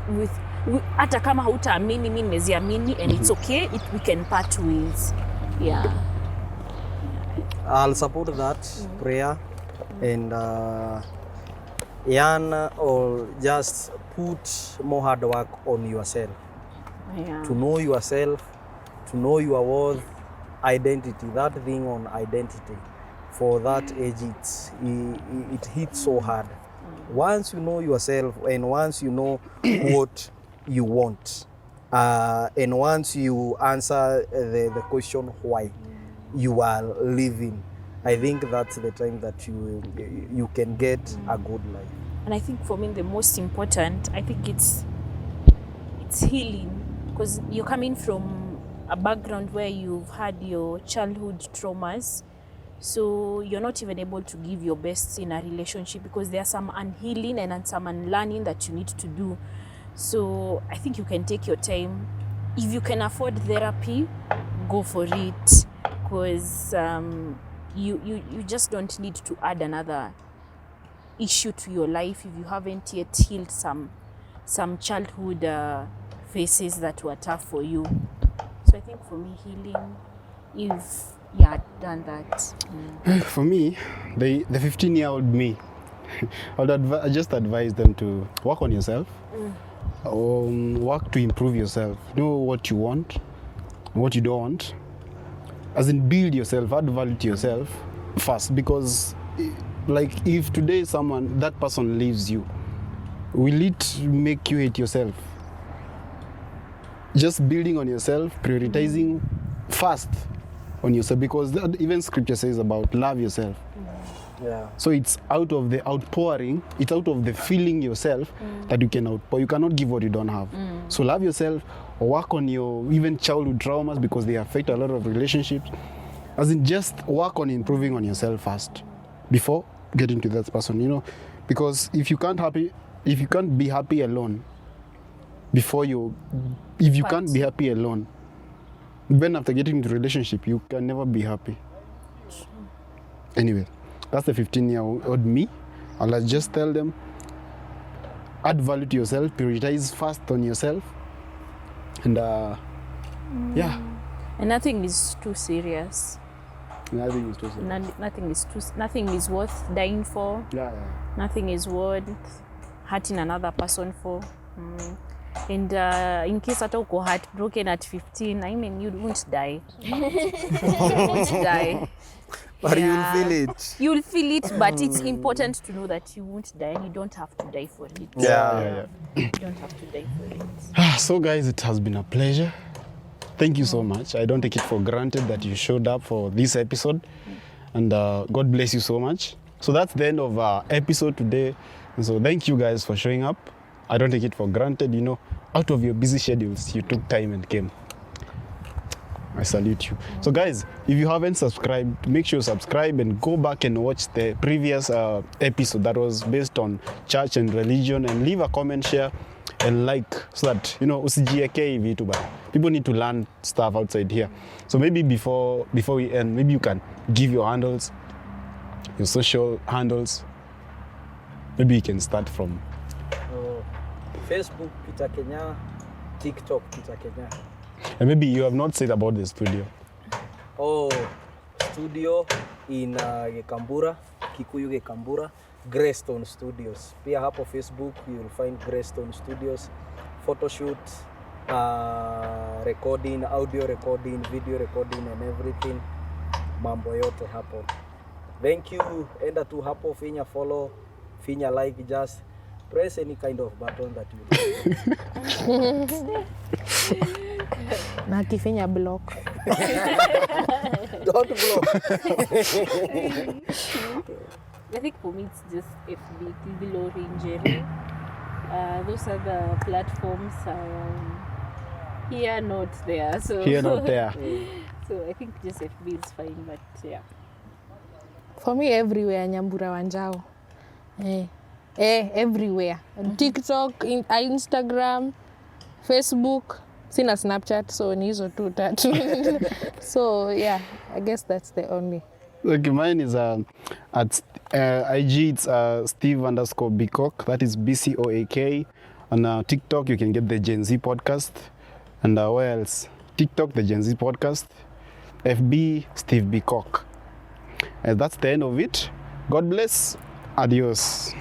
hata kama hutaamini mimi nimeziamini and it's okay, we can part ways. Yeah. I'll support that prayer and or just put more hard work on yourself. Yeah. To know yourself, to know your worth, identity, that thing on identity. For that age, it hits so hard. Once you know yourself and once you know what you want, and once you answer the question why you are living, I think that's the time that you can get a good life. And I think for me the most important, I think it's healing, because you're coming from a background where you've had your childhood traumas, so you're not even able to give your best in a relationship because there's some unhealing and some unlearning that you need to do. So I think you can take your time. If you can afford therapy, go for it, because you just don't need to add another issue to your life if you haven't yet healed some childhood phases that were tough for you. So I think for me, healing, if you had done that. For me, the 15-year-old me, I just advise them to work on yourself, work to improve yourself, know what you want, what you don't want, as in build yourself, add value to yourself first, because like if today that person leaves you, will it make you hate yourself? Just building on yourself, prioritizing first on yourself, because even scripture says about love yourself. Yeah. So it's out of the outpouring, it's out of the feeling yourself that you can outpour. You cannot give what you don't have. So love yourself, or work on your even childhood traumas, because they affect a lot of relationships. As in, just work on improving on yourself first before getting to that person, because if you can't be happy alone can't be happy alone, then after getting into a relationship, you can never be happy. Anyway, that's the 15-year-old me. I'll just tell them, add value to yourself, prioritize first on yourself, and yeah. And nothing is too serious. Nothing is too serious. Nothing is worth dying for. Yeah. Nothing is worth hurting another person for. And in case at all go heartbroken at 15, I mean, you won't die. You won't die. But Yeah. you'll feel it. You'll feel it, but it's important to know that you won't die and you don't have to die for it. Yeah. You don't have to die for it. So guys, it has been a pleasure. Thank you so much. I don't take it for granted that you showed up for this episode, and God bless you so much. So that's the end of our episode today. And so thank you guys for showing up. I don't take it for granted, out of your busy schedules, you took time and came. I salute you. So guys, if you haven't subscribed, make sure you subscribe and go back and watch the previous episode that was based on church and religion, and leave a comment, share, and like, so that, usijieke vitu ba. People need to learn stuff outside here. So maybe before we end, maybe you can give your handles, your social handles. Maybe you can start from Facebook, Peter Kenya. TikTok, Peter Kenya. And maybe you have not said about the studio. Oh, studio in Gekambura, Kikuyu Gekambura, Greystone Studios. Pia hapo Facebook, you'll find Greystone Studios. Photoshoot, recording, audio recording, video recording and everything. Mambo yote hapo. Thank you. Enda tu hapo, finya follow, finya like, just press any kind of button that you like. Na kifinya block. Don't block. I think for me it's just FB, Glory, Jerry. Those are the platforms here, not there. So Here, not there. So I think just FB is fine, but yeah. For me, everywhere, Nyambura Wanjao. Everywhere. TikTok, Instagram, Facebook. Sina Snapchat, so ni hizo tu tatu. So yeah, I guess that's the only. Okay, mine is at IG, it's Steve_Bcock. That is BCOAK. On TikTok, you can get the Gen Z podcast. And where else? TikTok, the Gen Z podcast. FB, Steve Bcock. That's the end of it. God bless. Adios.